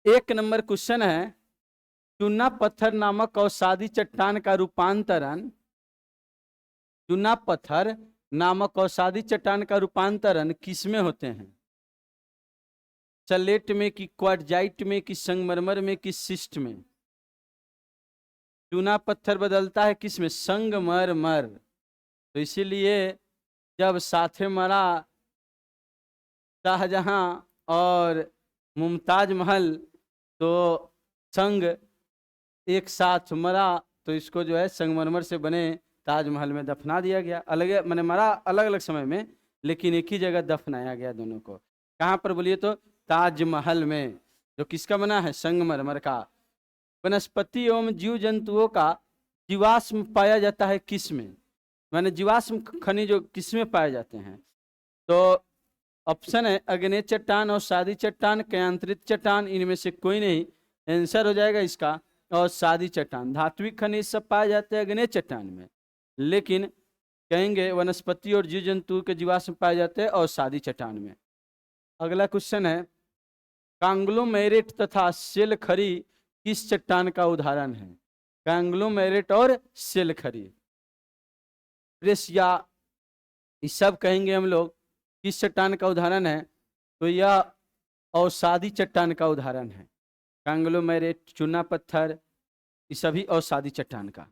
एक number question है, चूना पत्थर नामक अवसादी चट्टान का रूपांतरण, चूना पत्थर नामक अवसादी चट्टान का रूपांतरण किसमें होते हैं? सलेट में, कि क्वार्टजाइट में, कि संगमरमर में, कि शिस्ट में? चूना पत्थर बदलता है किसमें? संगमरमर। तो इसीलिए जब साथे मरा शाहजहां और मुमताज महल, तो संग एक साथ मरा, तो इसको जो है संगमरमर से बने ताजमहल में दफना दिया गया। अलग मैंने मरा अलग अलग समय में, लेकिन एक ही जगह दफनाया गया दोनों को। कहाँ पर बोलिए तो? ताजमहल में, जो किसका बना है? संगमरमर का। वनस्पति एवं जीव जंतुओं का जीवाश्म पाया जाता है किस में? माने जीवाश्म खनिज किस में पाए जाते हैं? तो ऑप्शन है अग्नेय चट्टान और सादी चट्टान, कयांतरित चट्टान, इनमें से कोई नहीं। आंसर हो जाएगा इसका और सादी चट्टान। धात्विक खनिज सब पाए जाते हैं अग्नेय चट्टान में, लेकिन कहेंगे वनस्पति और जीव जंतु के जीवाश्म पाए जाते हैं और सादी चट्टान में। अगला क्वेश्चन है, कांग्लोमेरेट तथा सेलखरी किस चट्टान का उदाहरण है? कांग्लोमेरेट और सेलखरी, या इस सब कहेंगे हम लोग किस चट्टान का उदाहरण है? तो यह अवसादी चट्टान का उदाहरण है। कांग्लोमेरेट, चूना पत्थर, ये सभी अवसादी चट्टान का।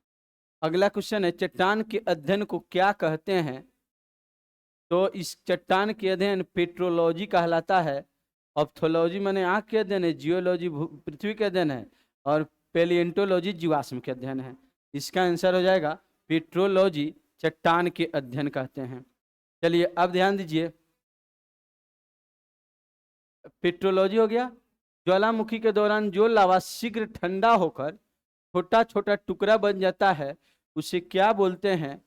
अगला क्वेश्चन है, चट्टान के अध्ययन को क्या कहते हैं? तो इस चट्टान के अध्ययन पेट्रोलॉजी कहलाता है। ऑप्थोलॉजी माने आंख के अध्ययन है, जियोलॉजी पृथ्वी के अध्ययन है, और पेलिएंटोलॉजी जीवाश्म के अध्ययन है। इसका आंसर हो जाएगा पेट्रोलॉजी, चट्टान के अध्ययन कहते हैं। चलिए अब ध्यान दीजिए, पेट्रोलॉजी हो गया। ज्वालामुखी के दौरान जो लावा शीघ्र ठंडा होकर छोटा छोटा टुकड़ा बन जाता है, उसे क्या बोलते हैं?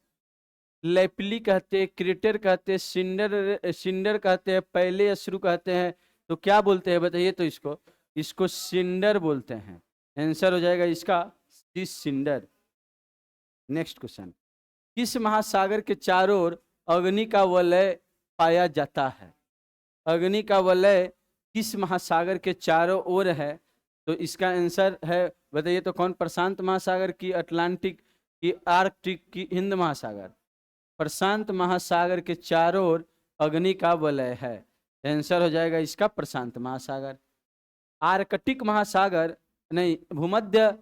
लेपली कहते हैं, क्रेटर कहते हैं, सिंडर कहते हैं, पहले अश्रु कहते हैं। तो क्या बोलते हैं बताइए तो? इसको सिंडर बोलते हैं। आंसर हो जाएगा इसका सिंडर। नेक्स्ट क्वेश्चन, किस महासागर के चारों ओर अग्नि का वलय पाया जाता है? अग्नि का वलय किस महासागर के चारों ओर है? तो इसका आंसर है, बताइए तो कौन? प्रशांत महासागर, की अटलांटिक, की आर्कटिक, की हिंद महासागर? प्रशांत महासागर के चारों ओर अग्नि का वलय है। आंसर हो जाएगा इसका प्रशांत महासागर। आर्कटिक महासागर नहीं, भूमध्य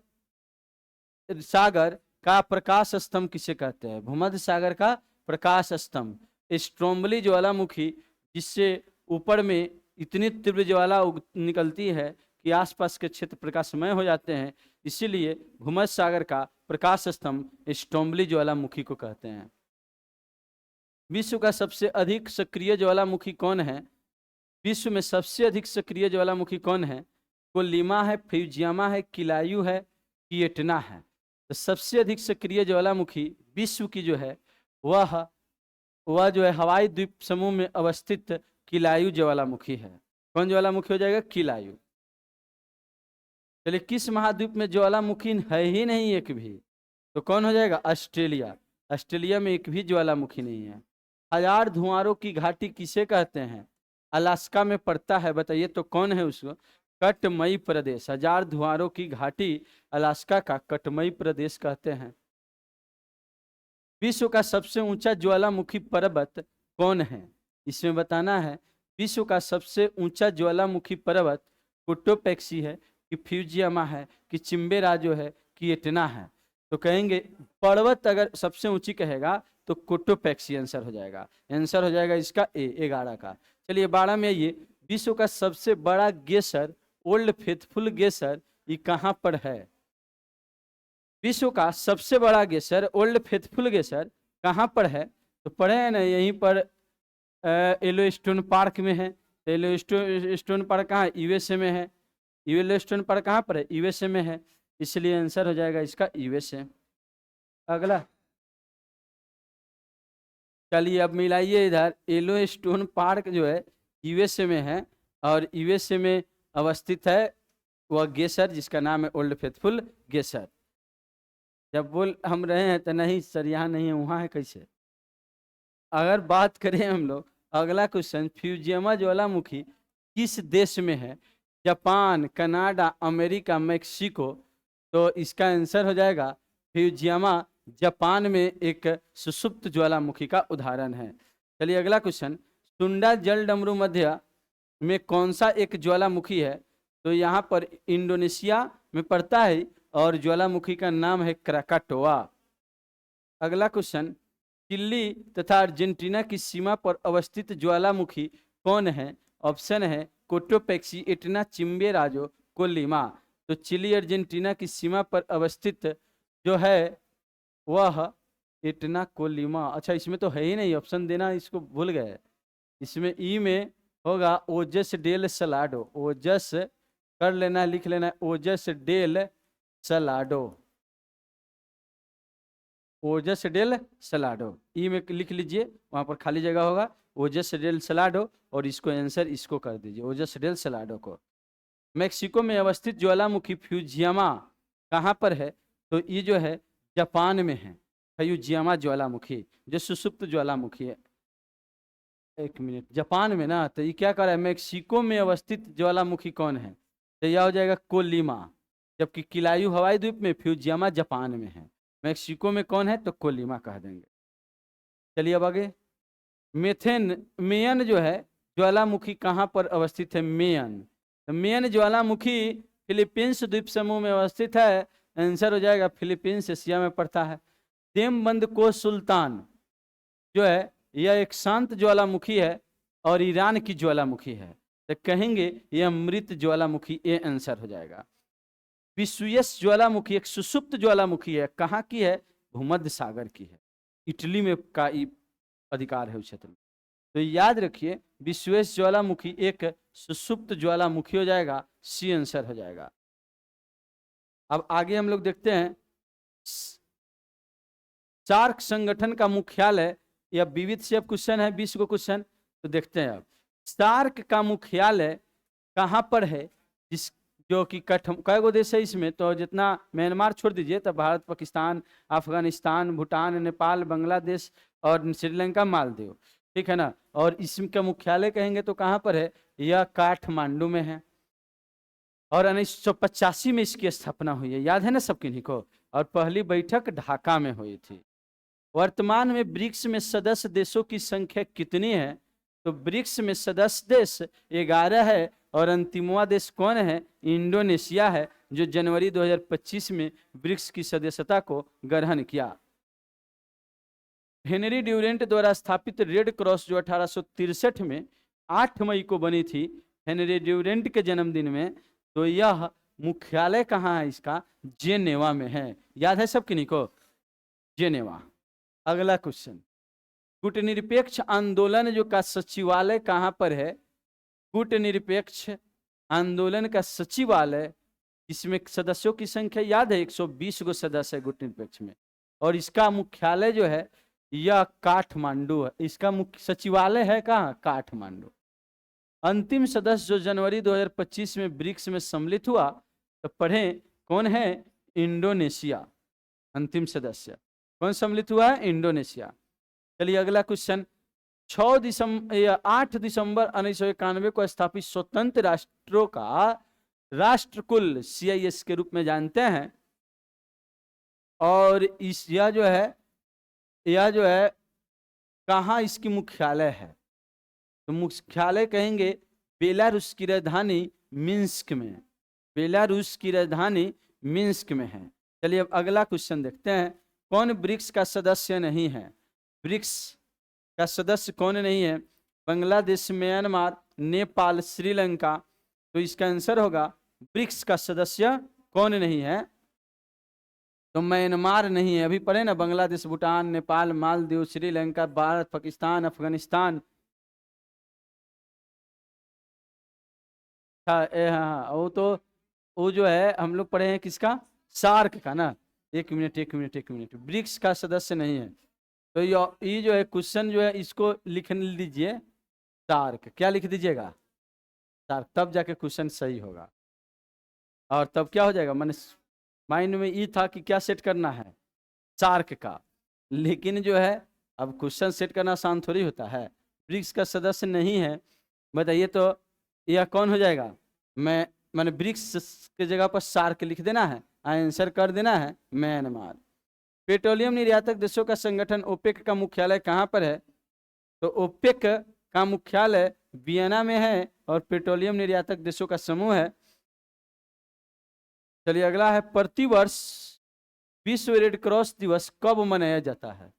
सागर का प्रकाश स्तंभ किसे कहते हैं? भूमध्य सागर का प्रकाश स्तंभ स्ट्रोम्बली ज्वालामुखी, जिससे ऊपर में इतनी तीव्र ज्वाला निकलती है कि आसपास के क्षेत्र प्रकाशमय हो जाते हैं, इसीलिए भूमध्य सागर का प्रकाश स्तंभ स्ट्रोम्बली ज्वालामुखी को कहते हैं। विश्व का सबसे अधिक सक्रिय ज्वालामुखी कौन है? विश्व में सबसे अधिक सक्रिय ज्वालामुखी कौन है? कोलिमा है, फ्यूजियामा है, किलायू है, कि एटना है? तो सबसे अधिक सक्रिय ज्वालामुखी विश्व की जो है वह जो है हवाई द्वीप समूह में अवस्थित किलायू ज्वालामुखी है। कौन ज्वालामुखी हो जाएगा? किलायू। चलिए, किस महाद्वीप में ज्वालामुखी है ही नहीं एक भी? तो कौन हो जाएगा? ऑस्ट्रेलिया। ऑस्ट्रेलिया में एक भी ज्वालामुखी नहीं है। हजार धुआरों की घाटी किसे कहते हैं? अलास्का में पड़ता है, बताइए तो कौन है उसको? कटमई प्रदेश। हजार धुआरों की घाटी अलास्का का कटमई प्रदेश कहते हैं। विश्व का सबसे ऊंचा ज्वालामुखी पर्वत कौन है? इसमें बताना है विश्व का सबसे ऊंचा ज्वालामुखी पर्वत कोटोपेक्सी है, कि फ्यूजियामा है, कि चिम्बेराजो है, कि एटना है? तो कहेंगे पर्वत अगर सबसे ऊंची कहेगा तो कोटोपेक्सी आंसर हो जाएगा। आंसर हो जाएगा इसका ए, 11 का। चलिए 12 में ये, विश्व का सबसे बड़ा गेसर ओल्ड फेथफुल गेसर ये कहाँ पर है? विश्व का सबसे बड़ा गेसर ओल्ड फेथफुल गेसर कहाँ पर है? तो पढ़े हैं ना, यहीं पर येलोस्टोन पार्क में है। तो येलोस्टोन पार्क कहाँ है? यूएसए में है। येलोस्टोन पार्क कहाँ पर है? यूएसए में है, इसलिए आंसर हो जाएगा इसका यूएसए। अगला, चलिए अब मिलाइए इधर, येलोस्टोन पार्क जो है यूएसए में है, और यूएसए में अवस्थित है वह गेसर जिसका नाम है ओल्ड फेथफुल गेसर। जब बोल हम रहे हैं तो नहीं सर यहाँ नहीं है, वहाँ है कैसे? अगर बात करें हम लोग, अगला क्वेश्चन, फ्यूजियमा ज्वालामुखी किस देश में है? Japan, Canada, America, Mexico. तो इसका आंसर हो जाएगा फ्यूजियामा, जापान में एक सुषुप्त ज्वालामुखी का उदाहरण है। चलिए अगला क्वेश्चन, सुंडा जल डमरू मध्य में कौन सा एक ज्वालामुखी है? तो यहाँ पर इंडोनेशिया में पड़ता है और ज्वालामुखी का नाम है क्राकाटोआ। अगला क्वेश्चन, चिली तथा अर्जेंटीना की सीमा पर अवस्थित ज्वालामुखी कौन है? ऑप्शन है कोटोपेक्सी, इटना, चिम्बे राजो, कोलिमा। तो चिली अर्जेंटीना की सीमा पर अवस्थित जो है वह इटना, कोलिमा। अच्छा इसमें तो है ही नहीं, ऑप्शन देना इसको भूल गए। इसमें ई में होगा ओजस डेल सलाडो। ओजस कर लेना, लिख लेना, ओजस डेल सलाडो, ओजस डेल सलाडो। ई में लिख लीजिए, वहां पर खाली जगह होगा, ओजस डेल सलाडो, और इसको आंसर इसको कर दीजिए, ओजस डेल सलाडो को। मेक्सिको में अवस्थित ज्वालामुखी फ्यूजियामा कहाँ पर है? तो ये जो है जापान में है, फ्यूजियामा ज्वालामुखी जो सुषुप्त ज्वालामुखी है। एक मिनट, जापान में ना, तो ये क्या कर रहा है, मेक्सिको में अवस्थित ज्वालामुखी कौन है? तो यह हो जाएगा कोलिमा, जबकि किलायू हवाई द्वीप में, फ्यूजियामा जापान में है। मेक्सिको में कौन है? तो कोलिमा कह देंगे। चलिए अब आगे, मेयन जो है ज्वालामुखी कहाँ पर अवस्थित है? मेयन। तो मेयन ज्वालामुखी फिलीपींस द्वीप समूह में अवस्थित है। आंसर हो जाएगा फिलीपींस, एशिया में पड़ता है। देमबंद को सुल्तान जो है यह एक शांत ज्वालामुखी है और ईरान की ज्वालामुखी है, तो कहेंगे यह मृत ज्वालामुखी, ये आंसर हो जाएगा। विसुयस ज्वालामुखी एक सुषुप्त ज्वालामुखी है, कहाँ की है? भूमध्य सागर की है, इटली में का अधिकार है उस क्षेत्र में। तो याद रखिए विसुयस ज्वालामुखी एक सुषुप्त ज्वालामुखी हो जाएगा, सी आंसर हो जाएगा। अब आगे हम लोग देखते हैं, सार्क संगठन का मुख्यालय, यह विविध से क्वेश्चन है, 20 को क्वेश्चन, तो देखते हैं अब सार्क का मुख्यालय कहाँ पर है? जिस जो कि कई गो देश है इसमें, तो जितना म्यांमार छोड़ दीजिए, तो भारत, पाकिस्तान, अफगानिस्तान, भूटान, नेपाल, बांग्लादेश और श्रीलंका, मालदीव, ठीक है ना। और इसका मुख्यालय कहेंगे तो कहाँ पर है? यह काठमांडू में है, और 1985 में इसकी स्थापना हुई है, याद है ना सब किन्हीं को। और पहली बैठक ढाका में हुई थी। वर्तमान में ब्रिक्स में सदस्य देशों की संख्या कितनी है? तो ब्रिक्स में सदस्य देश 11 है, और अंतिमवा देश कौन है? इंडोनेशिया है, जो जनवरी 2025 में ब्रिक्स की सदस्यता को ग्रहण किया। हेनरी ड्यूरेंट द्वारा स्थापित रेड क्रॉस जो 1863 में 8 मई को बनी थी, हेनरी ड्यूरेंट के जन्मदिन में, तो यह मुख्यालय कहाँ है इसका? जेनेवा में है, याद है सब किन्हीं को, जेनेवा। अगला क्वेश्चन, कूटनिरपेक्ष आंदोलन जो का सचिवालय कहाँ पर है? कूटनिरपेक्ष आंदोलन का सचिवालय, इसमें सदस्यों की संख्या याद है, 120 गो सदस्य है कूटनिरपेक्ष में, और इसका मुख्यालय जो है यह काठमांडू है। इसका मुख्य सचिवालय है कहाँ? काठमांडू। अंतिम सदस्य जो जनवरी 2025 में ब्रिक्स में सम्मिलित हुआ, तो पढ़े कौन है? इंडोनेशिया। अंतिम सदस्य कौन सम्मिलित हुआ है? इंडोनेशिया। चलिए अगला क्वेश्चन, 8 दिसंबर 1991 को स्थापित स्वतंत्र राष्ट्रों का राष्ट्रकुल CIS के रूप में जानते हैं, और यह जो है कहाँ इसकी मुख्यालय है? तो मुख्यालय कहेंगे बेलारूस की राजधानी मिन्स्क में, बेलारूस की राजधानी मिन्स्क में है। चलिए अब अगला क्वेश्चन देखते हैं, कौन ब्रिक्स का सदस्य नहीं है? ब्रिक्स का सदस्य कौन नहीं है? बांग्लादेश, म्यांमार, नेपाल, श्रीलंका। तो इसका आंसर होगा ब्रिक्स का सदस्य कौन नहीं है? तो म्यांमार नहीं है। अभी पढ़े ना, बांग्लादेश, भूटान, नेपाल, मालदीव, श्रीलंका, भारत, पाकिस्तान, अफगानिस्तान। हाँ, वो जो है हम लोग पढ़े हैं किसका? सार्क का ना। एक मिनट, ब्रिक्स का सदस्य नहीं है। तो ये जो है क्वेश्चन जो है इसको लिख लीजिए सार्क, क्या लिख दीजिएगा? सार्क, तब जाके क्वेश्चन सही होगा, और तब क्या हो जाएगा, मैंने माइंड में ये था कि क्या सेट करना है, सार्क का, लेकिन जो है अब क्वेश्चन सेट करना आसान थोड़ी होता है। ब्रिक्स का सदस्य नहीं है, बताइए तो यह कौन हो जाएगा? मैंने ब्रिक्स के जगह पर सार्क लिख देना है, आंसर कर देना है म्यांमार। पेट्रोलियम निर्यातक देशों का संगठन ओपेक का मुख्यालय कहाँ पर है? तो ओपेक का मुख्यालय वियना में है और पेट्रोलियम निर्यातक देशों का समूह है। चलिए अगला है, प्रतिवर्ष विश्व रेड क्रॉस दिवस कब मनाया जाता है?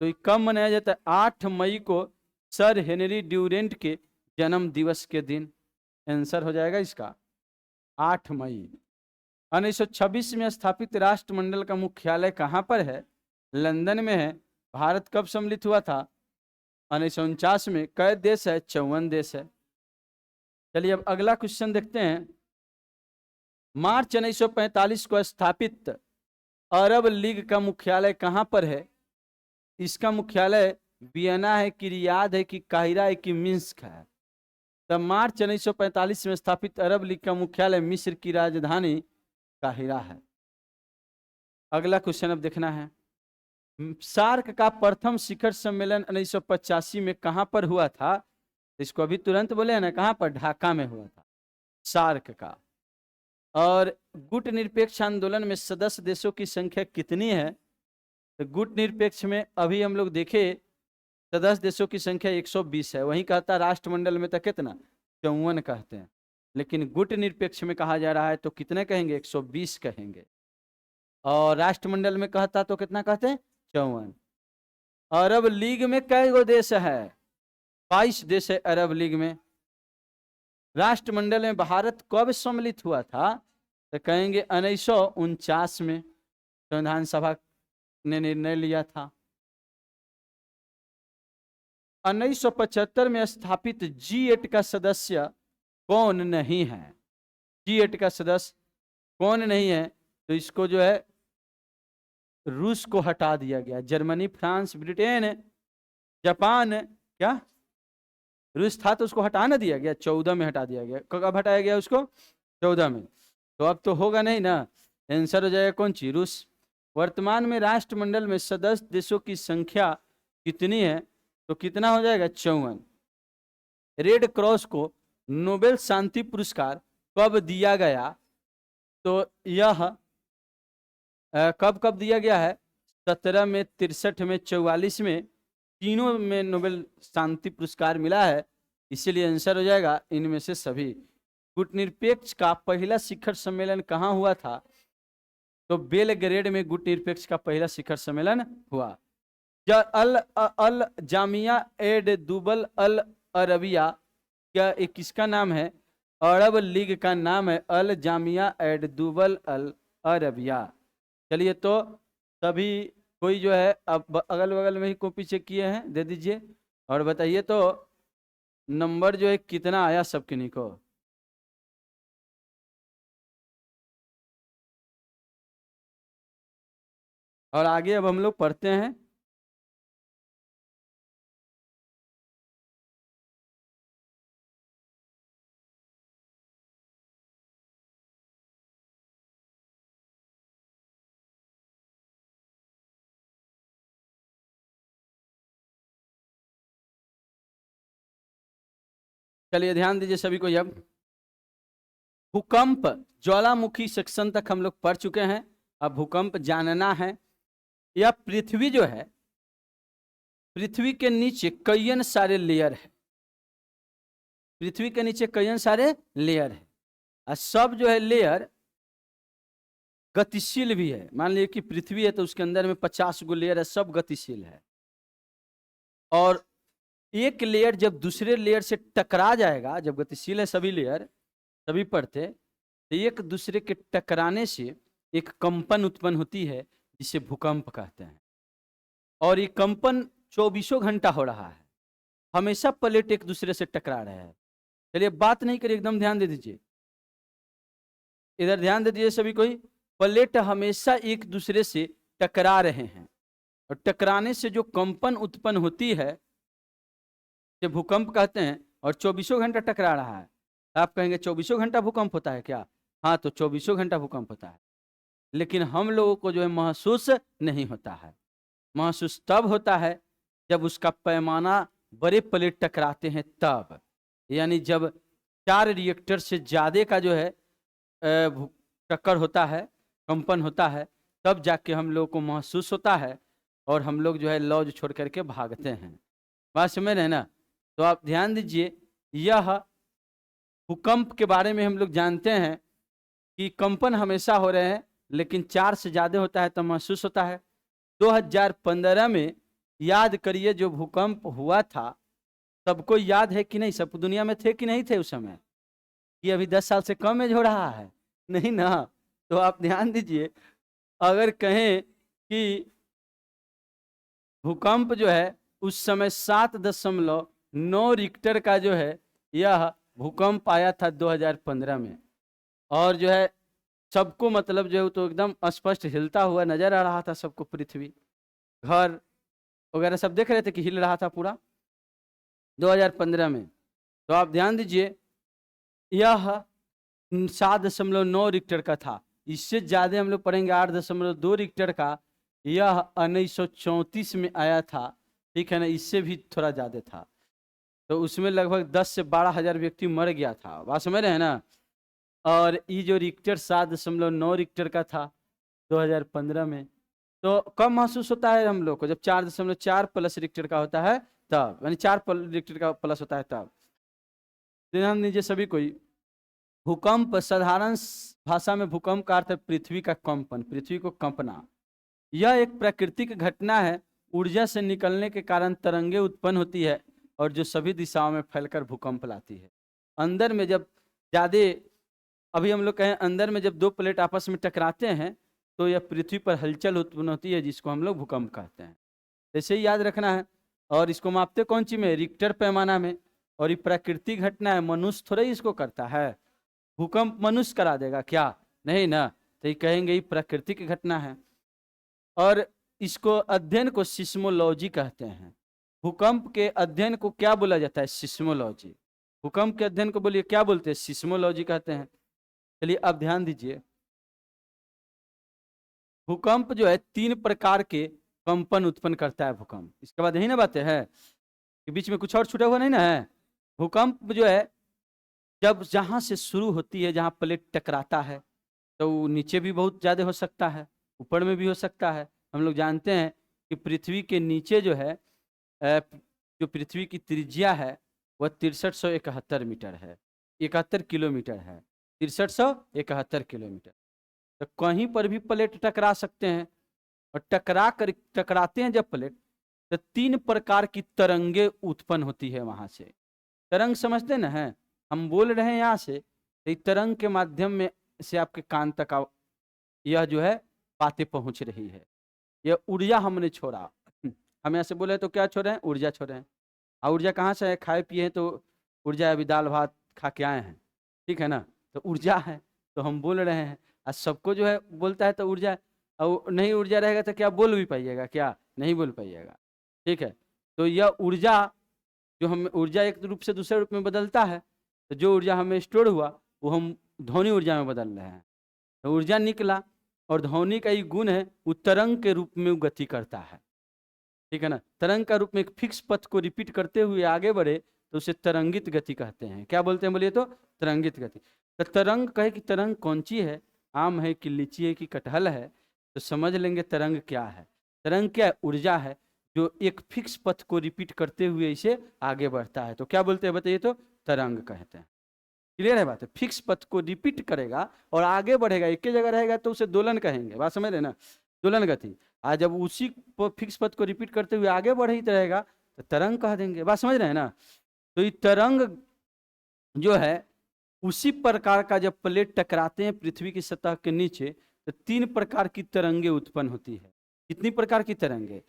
तो ये कब मनाया जाता है? 8 मई को सर हेनरी ड्यूरेंट के जन्म दिवस के दिन। आंसर हो जाएगा इसका 8 मई। 1926 में स्थापित राष्ट्रमंडल का मुख्यालय कहाँ पर है? लंदन में है। भारत कब सम्मिलित हुआ था? 1949 में। कई देश है? 54 देश है। चलिए अब अगला क्वेश्चन देखते हैं। मार्च 1945 को स्थापित अरब लीग का मुख्यालय कहाँ पर है? इसका मुख्यालय वियना है कि रियाद है कि काहिरा है कि मिन्स्क है? तब मार्च 1945 में स्थापित अरब लीग का मुख्यालय मिस्र की राजधानी काहिरा है। अगला क्वेश्चन अब देखना है। सार्क का प्रथम शिखर सम्मेलन 1985 में कहां पर हुआ था? इसको अभी तुरंत बोले ना, कहां पर? ढाका में हुआ था सार्क का। और गुट निरपेक्ष आंदोलन में सदस्य देशों की संख्या कितनी है? तो गुट निरपेक्ष में अभी हम लोग देखे सदस्य देशों की संख्या 120 है। वहीं कहता राष्ट्रमंडल में तो कितना? 54 कहते हैं। लेकिन गुट निरपेक्ष में कहा जा रहा है तो कितने कहेंगे? 120 कहेंगे। और राष्ट्रमंडल में कहता तो कितना कहते हैं? 54। अरब लीग में कई गो देश है? 22 देश है अरब लीग में। राष्ट्रमंडल में भारत कब सम्मिलित हुआ था? तो कहेंगे 1949 में संविधान सभा ने निर्णय लिया था। 1975 में स्थापित G8 का सदस्य कौन नहीं है? G8 का सदस्य कौन नहीं है? तो इसको जो है रूस को हटा दिया गया। जर्मनी, फ्रांस, ब्रिटेन, जापान, क्या रूस था तो उसको हटा ना दिया गया, 14 में हटा दिया गया। कब हटाया गया उसको? 14 में। तो अब तो होगा नहीं ना, आंसर हो जाएगा कौन सी? रूस। वर्तमान में राष्ट्रमंडल में सदस्य देशों की संख्या कितनी है? तो कितना हो जाएगा? 54। रेड क्रॉस को नोबेल शांति पुरस्कार कब दिया गया? तो यह कब कब दिया गया है? 17 में, 63 में, 44 में, तीनों में नोबेल शांति पुरस्कार मिला है। इसीलिए आंसर हो जाएगा इनमें से सभी। गुटनिरपेक्ष का पहला शिखर सम्मेलन कहाँ हुआ था? तो बेलग्रेड में गुटनिरपेक्ष का पहला शिखर सम्मेलन हुआ। अल जामिया एड दुबल अल अरबिया, क्या एक किसका नाम है? अरब लीग का नाम है अल जामिया एड दुबल अल अरबिया। चलिए तो सभी कोई जो है अब अगल बगल में ही कॉपी चेक किए हैं, दे दीजिए और बताइए तो नंबर जो है कितना आया सब किन्हीं को। और आगे अब हम लोग पढ़ते हैं। चलिए ध्यान दीजिए सभी को। अब भूकंप ज्वालामुखी सेक्शन तक हम लोग पढ़ चुके हैं। अब भूकंप जानना है। यह पृथ्वी जो है, पृथ्वी के नीचे कई सारे लेयर है। पृथ्वी के नीचे कई सारे लेयर है और सब जो है लेयर गतिशील भी है। मान लीजिए कि पृथ्वी है तो उसके अंदर में 50 गो लेयर है, सब गतिशील है। और एक लेयर जब दूसरे लेयर से टकरा जाएगा, जब गतिशील है सभी लेयर, सभी परतें, तो एक दूसरे के टकराने से एक कंपन उत्पन्न होती है जिसे भूकंप कहते हैं। और ये कंपन 24 घंटा हो रहा है। हमेशा प्लेट एक दूसरे से टकरा रहे हैं। चलिए बात नहीं करिए, एकदम ध्यान दे दीजिए, इधर ध्यान दे दीजिए सभी कोई। प्लेट हमेशा एक दूसरे से टकरा रहे हैं और टकराने से जो कंपन उत्पन्न होती है ये भूकंप कहते हैं। और 24 घंटा टकरा रहा है। आप कहेंगे 24 घंटा भूकंप होता है क्या? हाँ, तो 24 घंटा भूकंप होता है, लेकिन हम लोगों को जो है महसूस नहीं होता है। महसूस तब होता है जब उसका पैमाना बड़े प्लेट टकराते हैं तब। यानी जब 4 रिएक्टर से ज़्यादा का जो है टक्कर होता है, कंपन होता है, तब जाके हम लोग को महसूस होता है और हम लोग जो है लॉज छोड़ करके भागते हैं। बात समझ रहे हैं ना? तो आप ध्यान दीजिए, यह भूकंप के बारे में हम लोग जानते हैं कि कंपन हमेशा हो रहे हैं, लेकिन 4 से ज़्यादा होता है तो महसूस होता है। 2015 में याद करिए जो भूकंप हुआ था, सबको याद है कि नहीं? सब दुनिया में थे कि नहीं थे उस समय? ये अभी 10 साल से कम एज हो रहा है, नहीं ना? तो आप ध्यान दीजिए, अगर कहें कि भूकंप जो है उस समय 7.9 रिक्टर का जो है यह भूकंप आया था 2015 में, और जो है सबको मतलब जो है तो एकदम स्पष्ट हिलता हुआ नजर आ रहा था सबको, पृथ्वी, घर वगैरह सब देख रहे थे कि हिल रहा था पूरा 2015 में। तो आप ध्यान दीजिए, यह 7.9 रिक्टर का था। इससे ज्यादा हम लोग पढ़ेंगे 8.2 रिक्टर का, यह 1934 में आया था, ठीक है ना? इससे भी थोड़ा ज्यादा था, तो उसमें लगभग 10 से 12 हजार व्यक्ति मर गया था। बात समझ रहे हैं ना? और ये जो रिक्टर 7.9 रिक्टर का था 2015 में, तो कब महसूस होता है हम लोग को? जब 4.4 प्लस रिक्टर का होता है तब, यानी 4 रिक्टर का प्लस होता है तब। ध्यान दीजिए सभी कोई, भूकंप साधारण भाषा में भूकंप का अर्थ है पृथ्वी का कंपन, पृथ्वी को कंपना। यह एक प्राकृतिक घटना है, ऊर्जा से निकलने के कारण तरंगे उत्पन्न होती है और जो सभी दिशाओं में फैलकर भूकंप लाती है। अंदर में जब ज्यादा, अभी हम लोग कहें अंदर में जब 2 प्लेट आपस में टकराते हैं तो यह पृथ्वी पर हलचल उत्पन्न होती है, जिसको हम लोग भूकंप कहते हैं। ऐसे ही याद रखना है। और इसको मापते कौन सी में? रिक्टर पैमाना में। और ये प्राकृतिक घटना है, मनुष्य थोड़ा ही इसको करता है। भूकंप मनुष्य करा देगा क्या? नहीं ना। तो ये कहेंगे ये प्राकृतिक घटना है। और इसको अध्ययन को सिस्मोलॉजी कहते हैं। भूकंप के अध्ययन को क्या बोला जाता है? सिस्मोलॉजी। भूकंप के अध्ययन को बोलिए क्या बोलते हैं? सिस्मोलॉजी कहते हैं। चलिए अब ध्यान दीजिए, भूकंप जो है 3 प्रकार के कंपन उत्पन्न करता है भूकंप। इसके बाद यही ना बातें है कि बीच में कुछ और छूटा हुआ नहीं ना है? भूकंप जो है जब जहां से शुरू होती है, जहां प्लेट टकराता है, तो वो नीचे भी बहुत ज्यादा हो सकता है, ऊपर में भी हो सकता है। हम लोग जानते हैं कि पृथ्वी के नीचे जो है जो पृथ्वी की त्रिज्या है वह 6371 मीटर है, 71 किलोमीटर है, 6371 किलोमीटर। तो कहीं पर भी प्लेट टकरा सकते हैं, और टकराते हैं जब प्लेट, तो 3 प्रकार की तरंगे उत्पन्न होती है वहां से। तरंग समझते ना है? हम बोल रहे हैं यहाँ से, तो तरंग के माध्यम में से आपके कान तक यह जो है बातें पहुंच रही है। यह ऊर्जा हमने छोड़ा। हम यहाँ से बोले तो क्या छोड़े हैं? ऊर्जा छोड़े हैं। और ऊर्जा कहाँ से है? खाए पिए तो ऊर्जा, अभी दाल भात खा के आए हैं, ठीक है ना? तो ऊर्जा है, तो हम बोल रहे हैं। आज सबको जो है बोलता है तो ऊर्जा, और नहीं ऊर्जा रहेगा तो क्या बोल भी पाइएगा? क्या नहीं बोल पाइएगा, ठीक है? तो यह ऊर्जा जो हम, ऊर्जा एक रूप से दूसरे रूप में बदलता है, तो जो ऊर्जा हमें स्टोर हुआ वो हम ध्वनि ऊर्जा में बदल रहे हैं। तो ऊर्जा निकला, और ध्वनि का ही गुण है वो तरंग के रूप में वो गति करता है, ठीक है ना? तरंग का रूप में एक फिक्स पथ को रिपीट करते हुए आगे बढ़े तो उसे तरंगित गति कहते हैं। क्या बोलते हैं बोलिए तो? तरंगित गति। तो तरंग कहे कि तरंग कौन सी है? आम है कि लीची है कि कटहल है? तो समझ लेंगे तरंग क्या है। तरंग क्या है? ऊर्जा है जो एक फिक्स पथ को रिपीट करते हुए इसे आगे बढ़ता है। तो क्या बोलते हैं बताइए? तो तरंग कहते हैं। क्लियर है बात है? फिक्स पथ को रिपीट करेगा और आगे बढ़ेगा, एक ही जगह रहेगा तो उसे दोलन कहेंगे। बात समझ रहे ना? दोलन गति। आज जब उसी फिक्स पथ को रिपीट करते हुए आगे बढ़ ही रहेगा तो तरंग कह देंगे। बात समझ रहे हैं ना? तो ये तरंग जो है उसी प्रकार का, जब प्लेट टकराते हैं पृथ्वी की सतह के नीचे, तो 3 प्रकार की तरंगे उत्पन्न होती है। कितनी प्रकार की तरंगे?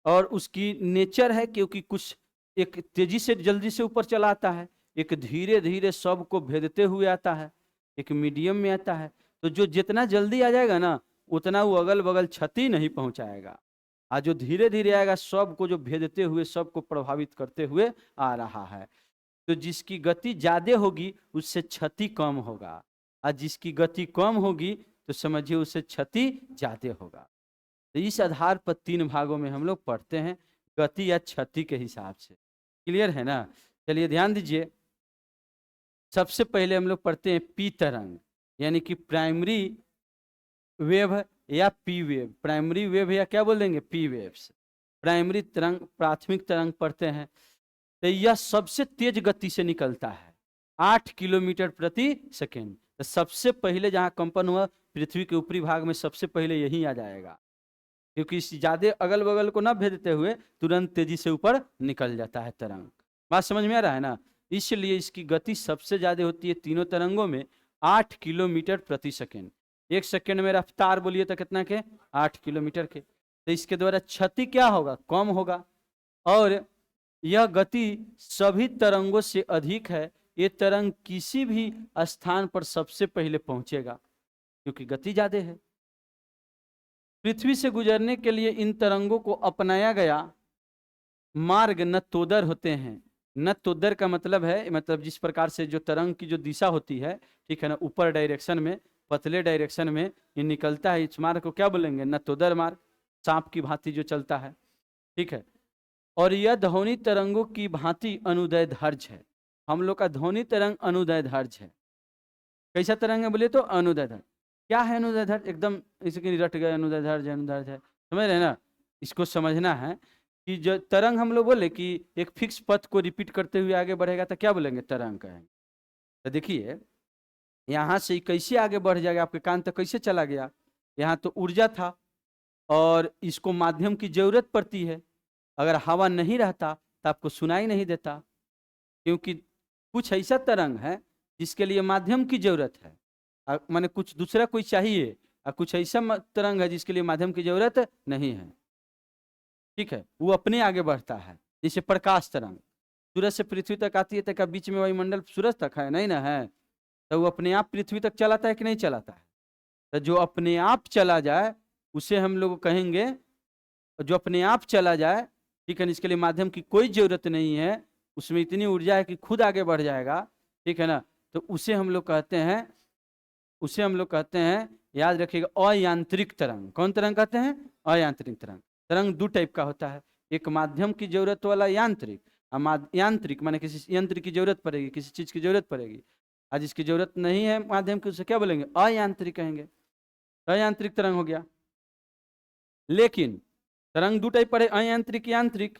और उसकी नेचर है, क्योंकि कुछ एक तेजी से जल्दी से ऊपर चला आता है, एक धीरे धीरे सबको भेदते हुए आता है, एक मीडियम में आता है। तो जो जितना जल्दी आ जाएगा ना, उतना वो अगल बगल क्षति नहीं पहुंचाएगा। आज जो धीरे धीरे आएगा, सबको जो भेदते हुए, सबको प्रभावित करते हुए आ रहा है। तो जिसकी गति ज्यादा होगी उससे क्षति कम होगा, और जिसकी गति कम होगी तो समझिए उससे क्षति ज्यादा होगा। तो इस आधार पर 3 भागों में हम लोग पढ़ते हैं, गति या क्षति के हिसाब से। क्लियर है ना? चलिए ध्यान दीजिए, सबसे पहले हम लोग पढ़ते हैं पी तरंग, यानी कि प्राइमरी वेव या पी वेव। प्राइमरी वेव या क्या बोल देंगे, पी वेव्स। प्राइमरी तरंग, प्राथमिक तरंग पढ़ते हैं। तो यह सबसे तेज गति से निकलता है, 8 किलोमीटर प्रति सेकेंड। तो सबसे पहले जहां कंपन हुआ पृथ्वी के ऊपरी भाग में, सबसे पहले यही आ जाएगा, क्योंकि इस ज्यादा अगल बगल को ना भेजते हुए तुरंत तेजी से ऊपर निकल जाता है तरंग। बात समझ में आ रहा है ना? इसलिए इसकी गति सबसे ज्यादा होती है तीनों तरंगों में, 8 किलोमीटर प्रति सेकेंड। एक सेकेंड में रफ्तार बोलिए तो कितना के, 8 किलोमीटर के। तो इसके द्वारा क्षति क्या होगा, कम होगा। और यह गति सभी तरंगों से अधिक है। ये तरंग किसी भी स्थान पर सबसे पहले पहुंचेगा, क्योंकि गति ज्यादा है। पृथ्वी से गुजरने के लिए इन तरंगों को अपनाया गया मार्ग नत्तोदर होते हैं। नत्तोदर का मतलब है, मतलब जिस प्रकार से जो तरंग की जो दिशा होती है, ठीक है ना, ऊपर डायरेक्शन में, पतले डायरेक्शन में ये निकलता है, इस मार्ग को क्या बोलेंगे, नत्तोदर मार्ग, सांप की भांति जो चलता है, ठीक है। और यह ध्वनि तरंगों की भांति अनुदैर्ध्य है। हम लोग का ध्वनि तरंग अनुदैर्ध्य है। कैसा तरंग है बोले तो अनुदैर्ध्य। क्या है अनुदैर्ध्य, एकदम इसके रट गए, अनुदैर्ध्य अनुदैर्ध्य, समझ रहे ना? इसको समझना है कि जो तरंग हम लोग बोले कि एक फिक्स पथ को रिपीट करते हुए आगे बढ़ेगा, तो क्या बोलेंगे, तरंग कहेंगे। तो देखिए यहाँ से कैसे आगे बढ़ जाएगा, आपके कान तक कैसे चला गया। यहाँ तो ऊर्जा था और इसको माध्यम की जरूरत पड़ती है। अगर हवा नहीं रहता तो आपको सुनाई नहीं देता, क्योंकि कुछ ऐसा तरंग है जिसके लिए माध्यम की जरूरत है, माने कुछ दूसरा कोई चाहिए, और कुछ ऐसा तरंग है जिसके लिए माध्यम की जरूरत नहीं है, ठीक है, वो अपने आगे बढ़ता है। जैसे प्रकाश तरंग सूरज से पृथ्वी तक आती है, तो बीच में वायुमंडल सूरज तक है नहीं ना है, तो वो अपने आप पृथ्वी तक चलाता है कि नहीं चलाता है। तो जो अपने आप चला जाए उसे हम लोग कहेंगे, जो अपने आप चला जाए, ठीक है, इसके लिए माध्यम की कोई जरूरत नहीं है, उसमें इतनी ऊर्जा है कि खुद आगे बढ़ जाएगा, ठीक है ना, तो उसे हम लोग कहते हैं, उसे हम लोग कहते हैं, याद रखिएगा, अयांत्रिक तरंग। कौन तरंग कहते हैं, अयांत्रिक तरंग। तरंग दो टाइप का होता है, एक माध्यम की जरूरत वाला यांत्रिक, यांत्रिक माने किसी यंत्र की जरूरत पड़ेगी, किसी चीज की जरूरत पड़ेगी, आज इसकी जरूरत नहीं है माध्यम की, उसे क्या बोलेंगे, अयांत्रिक कहेंगे। अयांत्रिक तरंग हो गया। लेकिन तरंग दो टाइप पर है, अयांत्रिक यांत्रिक,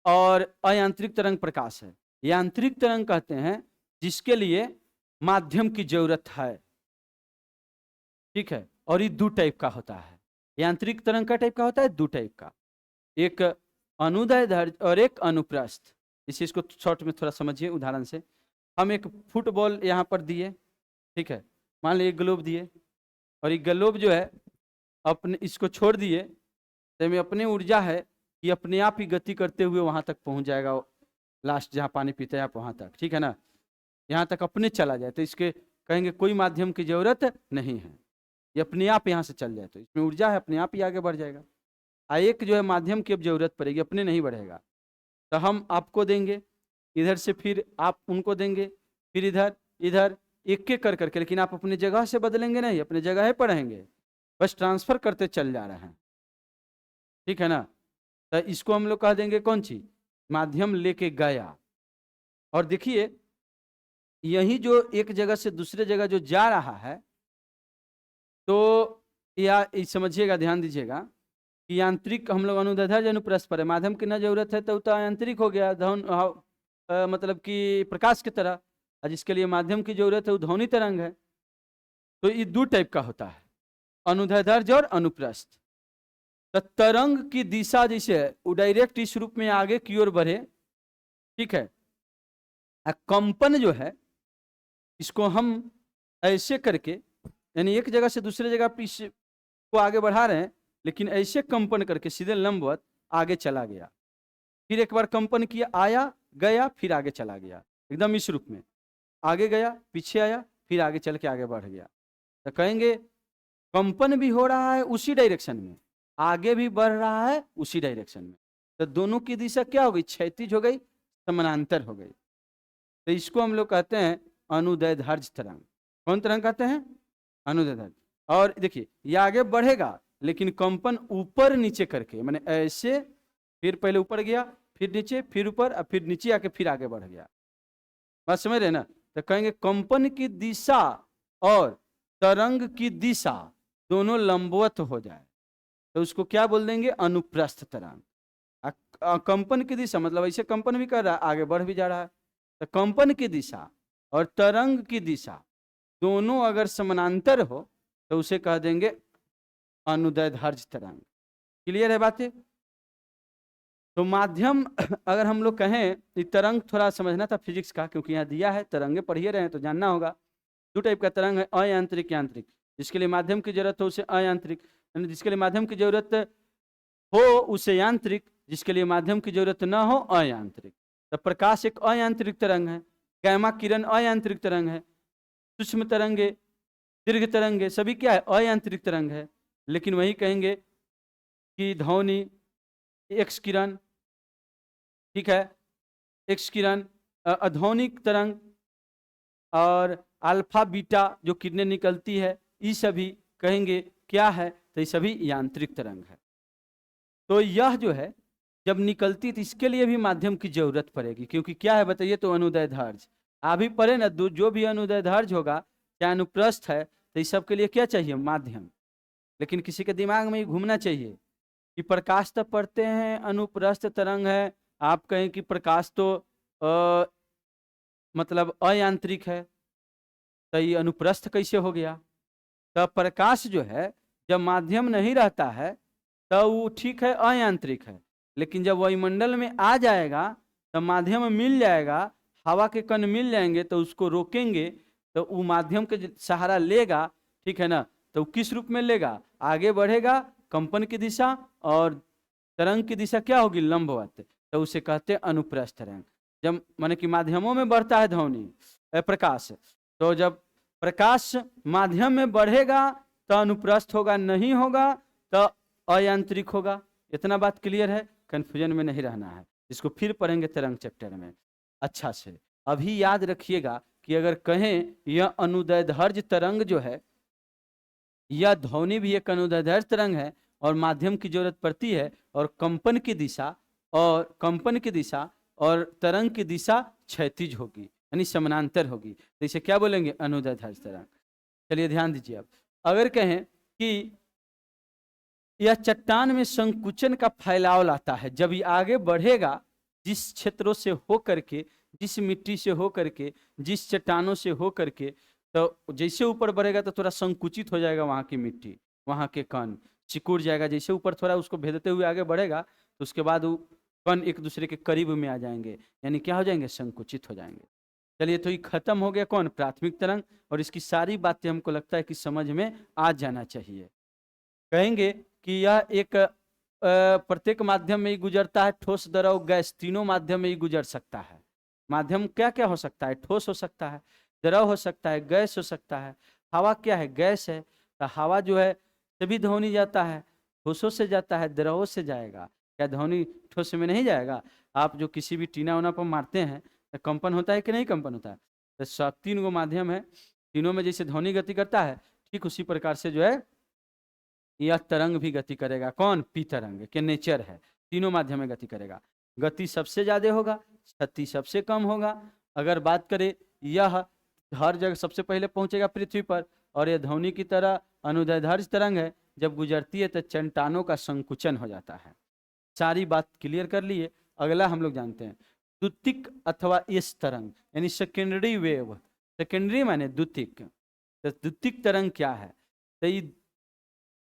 और अयांत्रिक तरंग प्रकाश है। यांत्रिक तरंग कहते हैं जिसके लिए माध्यम की जरूरत है, ठीक है, और ये दो टाइप का होता है। यांत्रिक तरंग का टाइप का होता है दो टाइप का, एक अनुदैर्ध्य और एक अनुप्रस्थ। इस चीज को शॉर्ट में थोड़ा समझिए उदाहरण से। हम एक फुटबॉल यहाँ पर दिए, ठीक है, मान लीजिए ग्लोब दिए, और ये ग्लोब जो है अपने इसको छोड़ दिए, तो में अपनी ऊर्जा है कि अपने आप ही गति करते हुए वहां तक पहुंच जाएगा, लास्ट जहाँ पानी पीते हैं आप वहां तक, ठीक है ना, यहाँ तक अपने चला जाए, तो इसके कहेंगे कोई माध्यम की जरूरत नहीं है, ये अपने आप यहाँ से चल जाए, तो इसमें ऊर्जा है, अपने आप ही आगे बढ़ जाएगा। एक जो है माध्यम की अब जरूरत पड़ेगी, अपने नहीं बढ़ेगा, तो हम आपको देंगे, इधर से फिर आप उनको देंगे, फिर इधर इधर, एक एक कर करके, लेकिन आप अपनी जगह से बदलेंगे नहीं, अपनी जगह ही पढ़ेंगे, बस ट्रांसफर करते चल जा रहे हैं, ठीक है ना। तो इसको हम लोग कह देंगे कौन सी, माध्यम लेके गया। और देखिए यही जो एक जगह से दूसरे जगह जो जा रहा है, तो या समझिएगा, ध्यान दीजिएगा कि यांत्रिक हम लोग अनुदैर्ध्य अनुप्रस्थ है, माध्यम की न जरूरत है तो यांत्रिक हो गया, मतलब कि प्रकाश की तरह, जिसके लिए माध्यम की जरूरत है वो ध्वनि तरंग है। तो ये दो टाइप का होता है, अनुदैर्ध्य और अनुप्रस्थ। तो तरंग की दिशा जैसे है वो डायरेक्ट इस रूप में आगे की ओर बढ़े, ठीक है, कंपन जो है इसको हम ऐसे करके, यानी एक जगह से दूसरे जगह को आगे बढ़ा रहे हैं, लेकिन ऐसे कंपन करके सीधे लंबवत आगे चला गया, फिर एक बार कंपन किया, आया गया, फिर आगे चला गया, एकदम इस रूप में आगे गया, पीछे आया, फिर आगे चल के आगे बढ़ गया। तो कहेंगे कंपन भी हो रहा है उसी डायरेक्शन में, आगे भी बढ़ रहा है उसी डायरेक्शन में, तो दोनों की दिशा क्या हो गई, क्षैतिज हो गई, समानांतर हो गई। तो इसको हम लोग कहते हैं अनुदैर्ध्य तरंग। कौन तरंग कहते हैं, अनुदैर्ध्य। और देखिए ये आगे बढ़ेगा, लेकिन कंपन ऊपर नीचे करके, माने ऐसे, फिर पहले ऊपर गया, फिर नीचे, फिर ऊपर, और फिर नीचे आके फिर आगे बढ़ गया। बात समझ रहे ना। तो कहेंगे कंपन की दिशा और तरंग की दिशा दोनों लंबवत हो जाए तो उसको क्या बोल देंगे, अनुप्रस्थ तरंग। कंपन की दिशा मतलब ऐसे कंपन भी कर रहा है, आगे बढ़ भी जा रहा है, तो कंपन की दिशा और तरंग की दिशा दोनों अगर समानांतर हो तो उसे कह देंगे अनुदैर्ध्य तरंग। क्लियर है बातें? तो माध्यम अगर हम लोग कहें तो तरंग थोड़ा समझना था फिजिक्स का, क्योंकि यहाँ दिया है, तरंगे पढ़िए रहे हैं तो जानना होगा। दो टाइप का तरंग है, अयांत्रिक यांत्रिक। जिसके लिए माध्यम की जरूरत हो उसे अयांत्रिक, यानी जिसके लिए माध्यम की जरूरत हो उसे यांत्रिक, जिसके लिए माध्यम की जरूरत न हो अयांत्रिक। तो प्रकाश एक अयांत्रिक तरंग है, गैमा किरण अयांत्रिक तरंग है, सूक्ष्म तरंगे, दीर्घ तरंगे सभी क्या है, अयांत्रिक तरंग है। लेकिन वही कहेंगे कि ध्वनि, एक्स किरण, ठीक है, एक्स किरण, अध्वनिक तरंग और अल्फा बीटा जो किरणें निकलती है, ये सभी कहेंगे क्या है, तो ये सभी यांत्रिक तरंग है। तो यह जो है जब निकलती तो इसके लिए भी माध्यम की जरूरत पड़ेगी, क्योंकि क्या है बताइए, तो अनुदैर्ध्य अभी पढ़े ना, जो भी अनुदैर्ध्य होगा चाहे अनुप्रस्थ है, तो इस सब के लिए क्या चाहिए, माध्यम। लेकिन किसी के दिमाग में ये घूमना चाहिए कि प्रकाश तो पढ़ते हैं अनुप्रस्थ तरंग है, आप कहें कि प्रकाश तो मतलब अयांत्रिक है, तो ये अनुप्रस्थ कैसे हो गया। तो प्रकाश जो है जब माध्यम नहीं रहता है तो वो ठीक है अयांत्रिक है, लेकिन जब वायुमंडल में आ जाएगा तो माध्यम मिल जाएगा, हवा के कण मिल जाएंगे तो उसको रोकेंगे तो वो माध्यम के सहारा लेगा, ठीक है ना। तो किस रूप में लेगा, आगे बढ़ेगा कंपन की दिशा और तरंग की दिशा क्या होगी, लंबवत, तो उसे कहते हैं अनुप्रस्थ तरंग। जब माने कि माध्यमों में बढ़ता है ध्वनि प्रकाश, तो जब प्रकाश माध्यम में बढ़ेगा तो अनुप्रस्थ होगा, नहीं होगा तो अयांत्रिक होगा। इतना बात क्लियर है, कंफ्यूजन में नहीं रहना है, इसको फिर पढ़ेंगे तरंग चैप्टर में अच्छा से। अभी याद रखिएगा कि अगर कहें यह अनुदैर्ध्य तरंग जो है, यह ध्वनि भी एक अनुदैर्ध्य तरंग है और माध्यम की जरूरत पड़ती है, और कंपन की दिशा और तरंग की दिशा क्षैतिज होगी यानी समानांतर होगी, तो इसे क्या बोलेंगे, अनुदैर्ध्य तरंग। चलिए ध्यान दीजिए। अब अगर कहें कि यह चट्टान में संकुचन का फैलाव लाता है, जब ये आगे बढ़ेगा, जिस क्षेत्रों से हो करके, जिस मिट्टी से हो करके, जिस चट्टानों से हो करके, तो जैसे ऊपर बढ़ेगा तो थोड़ा संकुचित हो जाएगा वहां की मिट्टी, वहां के कण सिकुड़ जाएगा, जैसे ऊपर थोड़ा उसको भेदते हुए आगे बढ़ेगा तो उसके बाद वो कण एक दूसरे के करीब में आ जाएंगे, यानी क्या हो जाएंगे, संकुचित हो जाएंगे। चलिए, तो ये खत्म हो गया कौन, प्राथमिक तरंग, और इसकी सारी बातें हमको लगता है कि समझ में आ जाना चाहिए। कहेंगे कि यह एक प्रत्येक माध्यम में ही गुजरता है, ठोस, द्रव, गैस, तीनों माध्यम में ही गुजर सकता है। माध्यम क्या क्या हो सकता है, ठोस हो सकता है, द्रव हो सकता है, गैस हो सकता है। हवा क्या है, गैस है, तो हवा जो है सभी ध्वनि जाता है, ठोसों से जाता है, द्रवों से जाएगा। क्या ध्वनि ठोस में नहीं जाएगा? आप जो किसी भी टीना उना पर मारते हैं तो कंपन होता है कि नहीं कंपन होता है? तो सब तीन गो माध्यम है, तीनों में जैसे ध्वनि गति करता है, ठीक उसी प्रकार से जो है यह तरंग भी गति करेगा। कौन? पी तरंग के नेचर है, तीनों माध्यम में गति करेगा। गति सबसे ज्यादा होगा, क्षति सबसे कम होगा। अगर बात करें, यह हर जगह सबसे पहले पहुंचेगा पृथ्वी पर, और यह ध्वनि की तरह अनुदैर्ध्य तरंग है, जब गुजरती है तो चट्टानों का संकुचन हो जाता है। सारी बात क्लियर कर लिए। अगला हम लोग जानते हैं द्वितीयक अथवा एस तरंग, यानी सेकेंडरी वेव। सेकेंडरी माने द्वितीयक, तो द्वितीयक तरंग क्या है? तो ये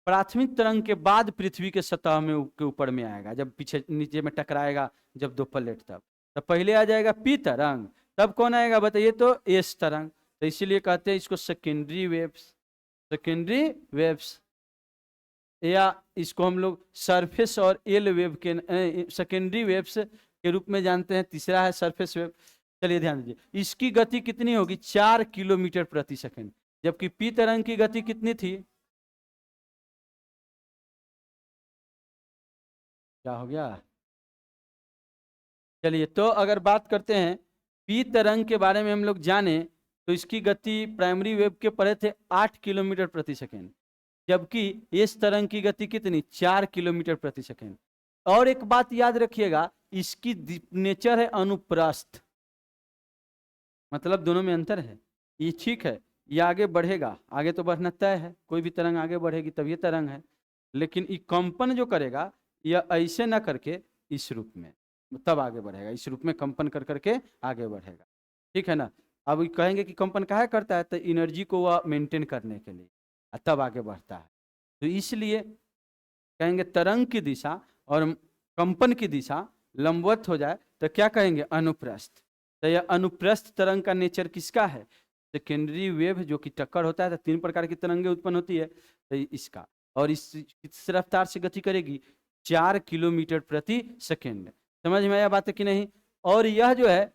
प्राथमिक तरंग के बाद पृथ्वी के सतह में के ऊपर में आएगा, जब पीछे नीचे में टकराएगा, जब दो प्लेट, तब तो पहले आ जाएगा पी तरंग, तब कौन आएगा बताइए, तो एस तरंग। तो इसीलिए कहते हैं इसको सेकेंडरी वेव्स। सेकेंडरी वेव्स, या इसको हम लोग सरफेस और एल वेव के सेकेंडरी वेव्स के रूप में जानते हैं। तीसरा है सरफेस वेव। चलिए ध्यान दीजिए, इसकी गति कितनी होगी, 4 किलोमीटर प्रति सेकंड, जबकि पी तरंग की गति कितनी थी, क्या हो गया? चलिए, तो अगर बात करते हैं पी तरंग के बारे में हम लोग जाने, तो इसकी गति प्राइमरी वेव के पढ़े थे 8 किलोमीटर प्रति सेकेंड, जबकि इस तरंग की गति कितनी, 4 किलोमीटर प्रति सेकेंड। और एक बात याद रखिएगा, इसकी नेचर है अनुप्रस्थ, मतलब दोनों में अंतर है। ये ठीक है, ये आगे बढ़ेगा, आगे तो बढ़ना तय है, कोई भी तरंग आगे बढ़ेगी तब ये तरंग है। लेकिन ये कंपन जो करेगा यह ऐसे ना करके इस रूप में तब आगे बढ़ेगा, इस रूप में कंपन कर करके आगे बढ़ेगा। ठीक है ना। अब ये कहेंगे कि कंपन काहे करता है, तो एनर्जी को वह मेंटेन करने के लिए, तब आगे बढ़ता है। तो इसलिए कहेंगे तरंग की दिशा और कंपन की दिशा लंबवत हो जाए तो क्या कहेंगे, अनुप्रस्थ। तो यह अनुप्रस्थ तरंग का नेचर किसका है, सेकेंडरी वेव जो कि टक्कर होता है तो 3 प्रकार की तरंगें उत्पन्न होती है, तो इसका। और इस रफ्तार से गति करेगी 4 किलोमीटर प्रति सेकेंड। समझ में आया बात है कि नहीं। और यह जो है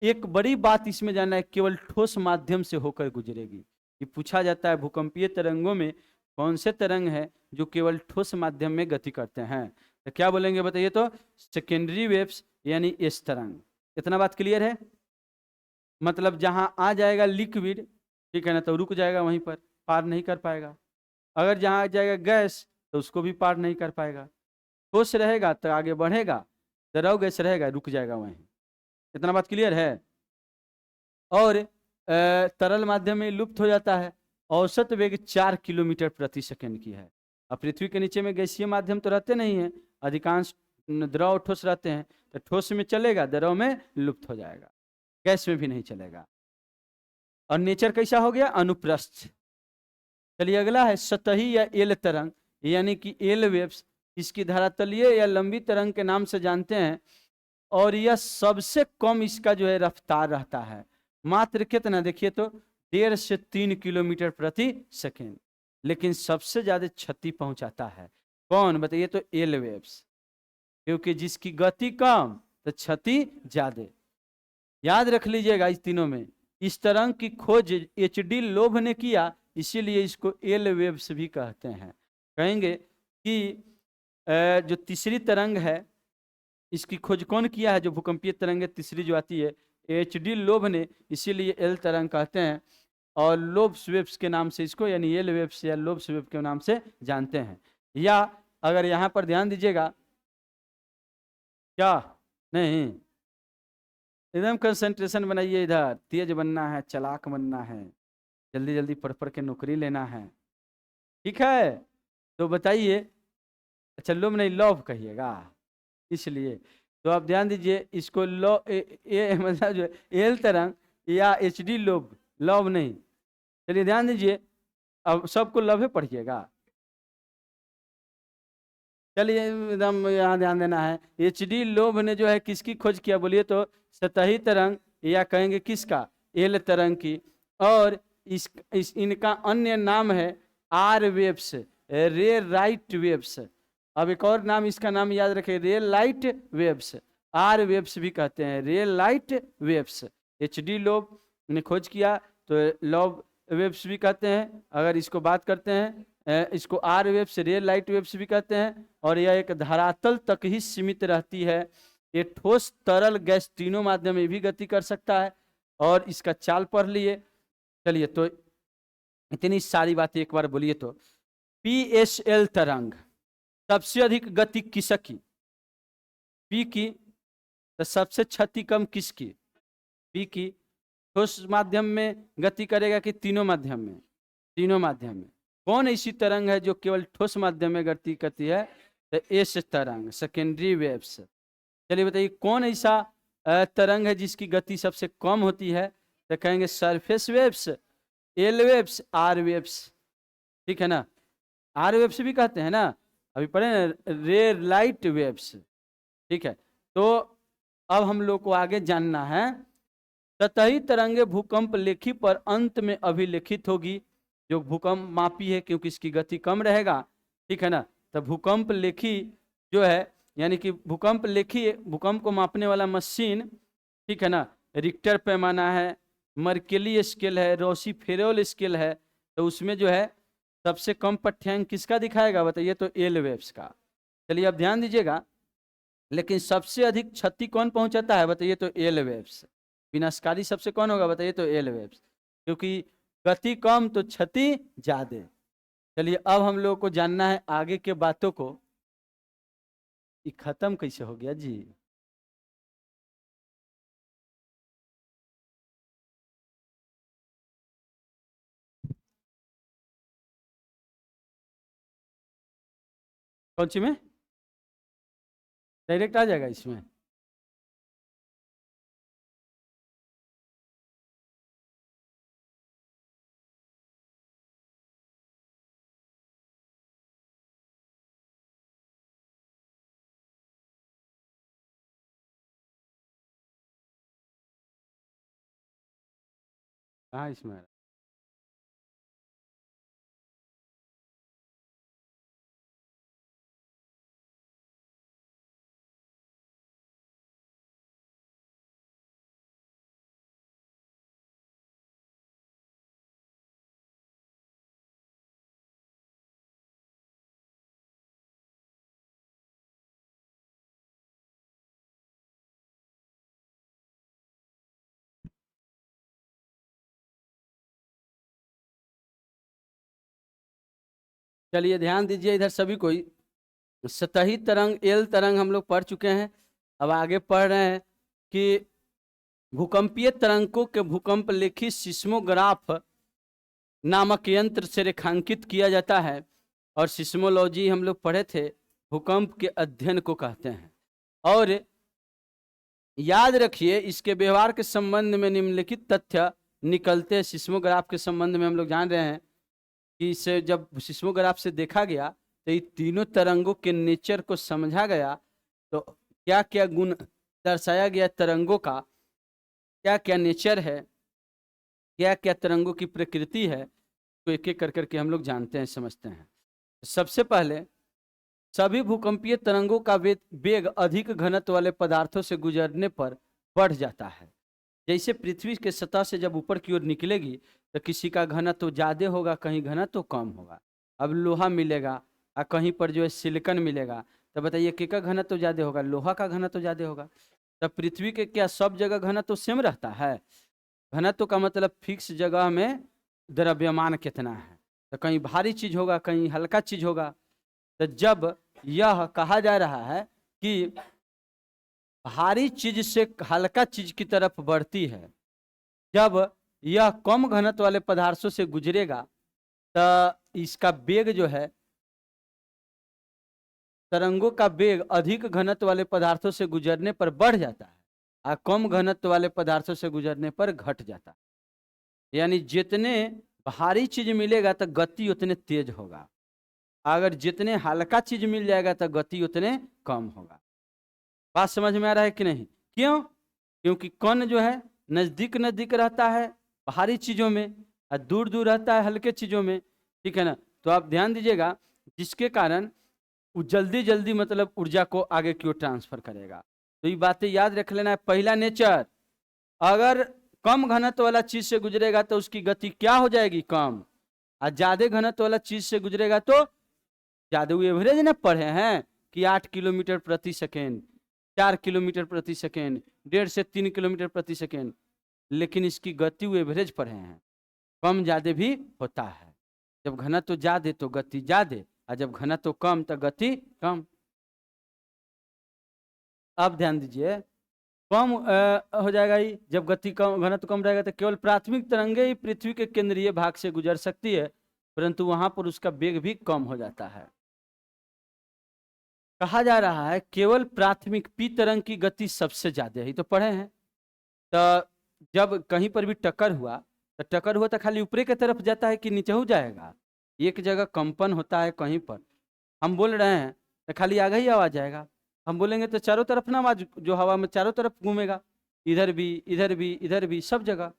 एक बड़ी बात इसमें जानना है, केवल ठोस माध्यम से होकर गुजरेगी। ये पूछा जाता है भूकंपीय तरंगों में कौन से तरंग है जो केवल ठोस माध्यम में गति करते हैं, तो क्या बोलेंगे बताइए, तो सेकेंडरी वेव्स यानी एस तरंग। इतना बात क्लियर है। मतलब जहां आ जाएगा लिक्विड, ठीक है ना, तो रुक जाएगा वहीं पर, पार नहीं कर पाएगा। अगर जहां आ जाएगा गैस तो उसको भी पार नहीं कर पाएगा। ठोस रहेगा तो आगे बढ़ेगा, द्रव गैस रहेगा रुक जाएगा वहीं। इतना बात क्लियर है। और तरल माध्यम में लुप्त हो जाता है। औसत वेग 4 किलोमीटर प्रति सेकंड की है। अब पृथ्वी के नीचे में गैसीय माध्यम तो रहते नहीं है, अधिकांश द्रव ठोस रहते हैं, तो ठोस में चलेगा, द्रव में लुप्त हो जाएगा, गैस में भी नहीं चलेगा। और नेचर कैसा हो गया, अनुप्रस्थ। चलिए अगला है सतही या एल तरंग, यानी कि एल वेव्स। इसकी धरातलीय या लंबी तरंग के नाम से जानते हैं। और यह सबसे कम इसका जो है रफ्तार रहता है, मात्र कितना देखिए तो 1.5 से 3 किलोमीटर प्रति सेकेंड। लेकिन सबसे ज्यादा क्षति पहुंचाता है कौन बताइए, तो एल वेव्स। क्योंकि जिसकी गति कम तो क्षति ज्यादा। याद रख लीजिएगा इस तीनों में। इस तरंग की खोज एचडी लोभ ने किया, इसीलिए इसको एल वेव्स भी कहते हैं। कहेंगे कि जो तीसरी तरंग है इसकी खोज कौन किया है, जो भूकंपीय तरंग तीसरी जो आती है, एचडी लोभ ने, इसीलिए एल तरंग कहते हैं। और लोब वेव्स के नाम से इसको, यानी एल वेव्स या लोब वेव के नाम से जानते हैं। या अगर यहाँ पर ध्यान दीजिएगा, क्या नहीं, एकदम कंसंट्रेशन बनाइए, इधर तेज बनना है, चालाक बनना है, जल्दी जल्दी पढ़ पढ़ के नौकरी लेना है, ठीक है। तो बताइए, अच्छा लोभ नहीं लव कहिएगा, इसलिए तो आप ध्यान दीजिए इसको लो मतलब जो एल तरंग या एच डी लोभ, लव नहीं। चलिए ध्यान दीजिए, अब सबको लव पढ़िएगा। चलिए एकदम यहाँ ध्यान देना है। एच डी लोभ ने जो है किसकी खोज किया बोलिए, तो सतही तरंग या कहेंगे किसका, एल तरंग की। और इस इनका अन्य नाम है आर वेव्स, रे राइट वेव्स। अब एक और नाम, इसका नाम याद रखें, रे लाइट वेव्स, आर वेव्स भी कहते हैं, रे लाइट वेव्स। एच डी लोभ ने खोज किया तो लोभ वेव्स भी कहते हैं। अगर इसको बात करते हैं, इसको आर वेव्स, रे लाइट वेव्स भी कहते हैं। और यह एक धरातल तक ही सीमित रहती है। ये ठोस तरल गैस तीनों माध्यम में भी गति कर सकता है। और इसका चाल पढ़ लिए। चलिए तो इतनी सारी बातें एक बार बोलिए तो, पीएसएल तरंग सबसे अधिक गति किसकी, पी की, तो सबसे क्षति कम किसकी, पी की। ठोस माध्यम में गति करेगा कि तीनों माध्यम में, तीनों माध्यम में। कौन ऐसी तरंग है जो केवल ठोस माध्यम में गति करती है, तो एस तरंग, सेकेंडरी वेव्स। चलिए बताइए कौन ऐसा तरंग है जिसकी गति सबसे कम होती है, तो कहेंगे surface waves, L waves, R waves. ठीक है ना, आर वेव्स भी कहते हैं ना, अभी पढ़े ना, रे लाइट वेव्स। ठीक है, तो अब हम लोग को आगे जानना है, सतही तरंगे भूकंप लेखी पर अंत में अभिलेखित होगी। जो भूकंप मापी है क्योंकि इसकी गति कम रहेगा, ठीक है ना, तो भूकंप लेखी जो है, यानी कि भूकंप लेखी, भूकंप को मापने वाला मशीन, ठीक है ना, रिक्टर पैमाना है, मर्केली स्केल है, रोसी फेरोल स्केल है। तो उसमें जो है सबसे कम पाठ्यांक किसका दिखाएगा बताइए, तो एल वेव्स का। चलिए अब ध्यान दीजिएगा, लेकिन सबसे अधिक क्षति कौन पहुंचाता है बताइए, तो एल वेव्स। विनाशकारी सबसे कौन होगा बताइए, तो एल वेव्स, क्योंकि गति कम तो क्षति ज्यादा। चलिए अब हम लोग को जानना है आगे के बातों को। ये खत्म कैसे हो गया जी। कौन सी में? डायरेक्ट आ जाएगा इसमें? हाँ इसमें चलिए ध्यान दीजिए इधर सभी कोई। सतही तरंग एल तरंग हम लोग पढ़ चुके हैं। अब आगे पढ़ रहे हैं कि भूकंपीय तरंगों के भूकंप लेखी सिस्मोग्राफ नामक यंत्र से रेखांकित किया जाता है। और सिस्मोलॉजी हम लोग पढ़े थे, भूकंप के अध्ययन को कहते हैं। और याद रखिए इसके व्यवहार के संबंध में निम्नलिखित तथ्य निकलते हैं। सिस्मोग्राफ के संबंध में हम लोग जान रहे हैं कि इसे जब सिस्मोग्राफ से देखा गया तो ये तीनों तरंगों के नेचर को समझा गया। तो क्या क्या गुण दर्शाया गया तरंगों का, क्या क्या नेचर है, क्या क्या तरंगों की प्रकृति है, तो एक एक कर करके हम लोग जानते हैं, समझते हैं। सबसे पहले सभी भूकंपीय तरंगों का वेग अधिक घनत्व वाले पदार्थों से गुजरने पर बढ़ जाता है। जैसे पृथ्वी के सतह से जब ऊपर की ओर निकलेगी तो किसी का घनत्व ज्यादा होगा, कहीं घनत्व कम होगा। अब लोहा मिलेगा और कहीं पर जो है सिलिकॉन मिलेगा, तो बताइए किसका घनत्व ज्यादा होगा? लोहा का घनत्व ज्यादा होगा। तब पृथ्वी के क्या सब जगह घनत्व सेम रहता है? घनत्व का मतलब फिक्स जगह में द्रव्यमान कितना है, तो कहीं भारी चीज होगा, कहीं हल्का चीज होगा। तो जब यह कहा जा रहा है कि भारी चीज से हल्का चीज की तरफ बढ़ती है, जब यह कम घनत्व वाले पदार्थों से गुजरेगा तो इसका वेग जो है, तरंगों का वेग अधिक घनत्व वाले पदार्थों से गुजरने पर बढ़ जाता है और कम घनत्व वाले पदार्थों से गुजरने पर घट जाता है। यानी जितने भारी चीज मिलेगा तो गति उतने तेज होगा, अगर जितने हल्का चीज मिल जाएगा तो गति उतने कम होगा। बात समझ में आ रहा है कि नहीं? क्यों? क्योंकि कण जो है नजदीक नजदीक रहता है भारी चीजों में और दूर दूर रहता है हल्के चीजों में, ठीक है ना? तो आप ध्यान दीजिएगा, जिसके कारण वो जल्दी जल्दी मतलब ऊर्जा को आगे की ओर ट्रांसफर करेगा। तो ये बातें याद रख लेना है। पहला नेचर, अगर कम घनत्व वाला चीज से गुजरेगा तो उसकी गति क्या हो जाएगी? कम। और ज्यादा घनत्व वाला चीज से गुजरेगा तो ज्यादा। वो एवरेज ना पढ़े हैं कि 8 किलोमीटर प्रति सेकेंड, 4 किलोमीटर प्रति सेकेंड, 1.5 से 3 किलोमीटर प्रति सेकेंड, लेकिन इसकी गति वो एवरेज पढ़े हैं। कम ज्यादा भी होता है। जब घनत्व ज्यादा तो गति ज्यादा, और जब घनत्व कम तो गति कम। अब ध्यान दीजिए, कम हो जाएगा ही जब गति कम, घनत्व कम रहेगा तो केवल प्राथमिक तरंगे ही पृथ्वी के केंद्रीय भाग से गुजर सकती है, परंतु वहां पर उसका वेग भी कम हो जाता है। कहा जा रहा है केवल प्राथमिक पी तरंग की गति सबसे ज्यादा है, तो पढ़े हैं। तो जब कहीं पर भी टक्कर हुआ तो खाली ऊपरी की तरफ जाता है कि नीचे हो जाएगा? एक जगह कंपन होता है कहीं पर, हम बोल रहे हैं तो खाली आगे ही आवाज आएगा। हम बोलेंगे तो चारों तरफ ना आवाज, जो हवा में चारों तरफ घूमेगा, इधर भी इधर भी इधर भी, सब जगह,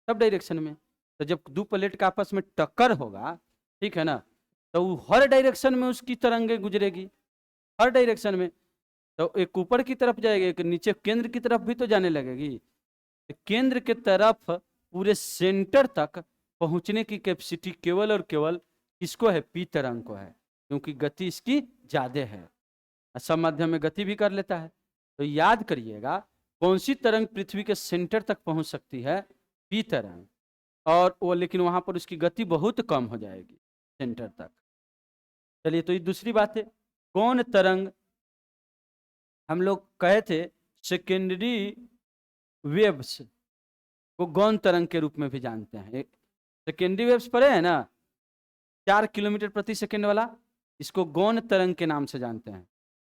सब डायरेक्शन में। तो जब दो प्लेट का आपस में टक्कर होगा, ठीक है ना, तो वो हर डायरेक्शन में उसकी तरंगे गुजरेगी, हर डायरेक्शन में। तो एक ऊपर की तरफ जाएगी, एक नीचे केंद्र की तरफ भी तो जाने लगेगी। केंद्र के तरफ पूरे सेंटर तक पहुंचने की कैपेसिटी केवल और केवल किसको है? पी तरंग को है, क्योंकि गति इसकी ज्यादा है। सब माध्यम में गति भी कर लेता है। तो याद करिएगा कौन सी तरंग पृथ्वी के सेंटर तक पहुंच सकती है? पी तरंग। और वो लेकिन वहां पर उसकी गति बहुत कम हो जाएगी सेंटर तक। चलिए, तो ये दूसरी बात है। कौन तरंग हम लोग कहे थे सेकेंडरी वेव्स को गौण तरंग के रूप में भी जानते हैं। सेकेंडरी वेव्स पढ़े हैं ना, 4 किलोमीटर प्रति सेकेंड वाला, इसको गौण तरंग के नाम से जानते हैं।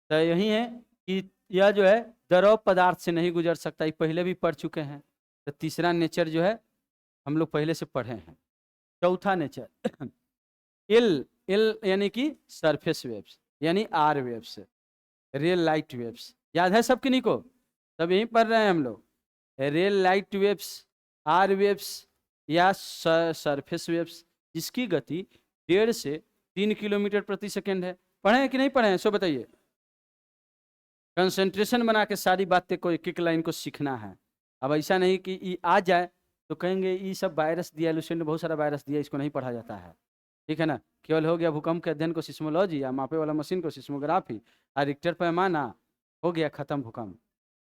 तो यही है कि यह जो है द्रव पदार्थ से नहीं गुजर सकता, ये पहले भी पढ़ चुके हैं। तो तीसरा नेचर जो है हम लोग पहले से पढ़े हैं। चौथा नेचर एल, एल यानी कि सरफेस वेव्स यानी R waves, real light waves. याद है सबकी नहीं को? सब यही पढ़ रहे हैं हम लोग। Real light waves, R waves या सरफेस वेव्स, जिसकी गति 1.5 से 3 किलोमीटर प्रति सेकेंड है। पढ़े हैं कि नहीं पढ़े हैं सो बताइए। कंसंट्रेशन बना के सारी बातें को एक एक लाइन को सीखना है। अब ऐसा नहीं कि ये आ जाए तो कहेंगे ये सब वायरस दिया, लुसेंट ने बहुत सारा वायरस दिया, इसको नहीं पढ़ा जाता है। ठीक है ना? केवल हो गया भूकंप के अध्ययन को सिस्मोलॉजी, या मापे वाला मशीन को सिस्मोग्राफी, और रिक्टर पैमाना, हो गया खत्म भूकंप।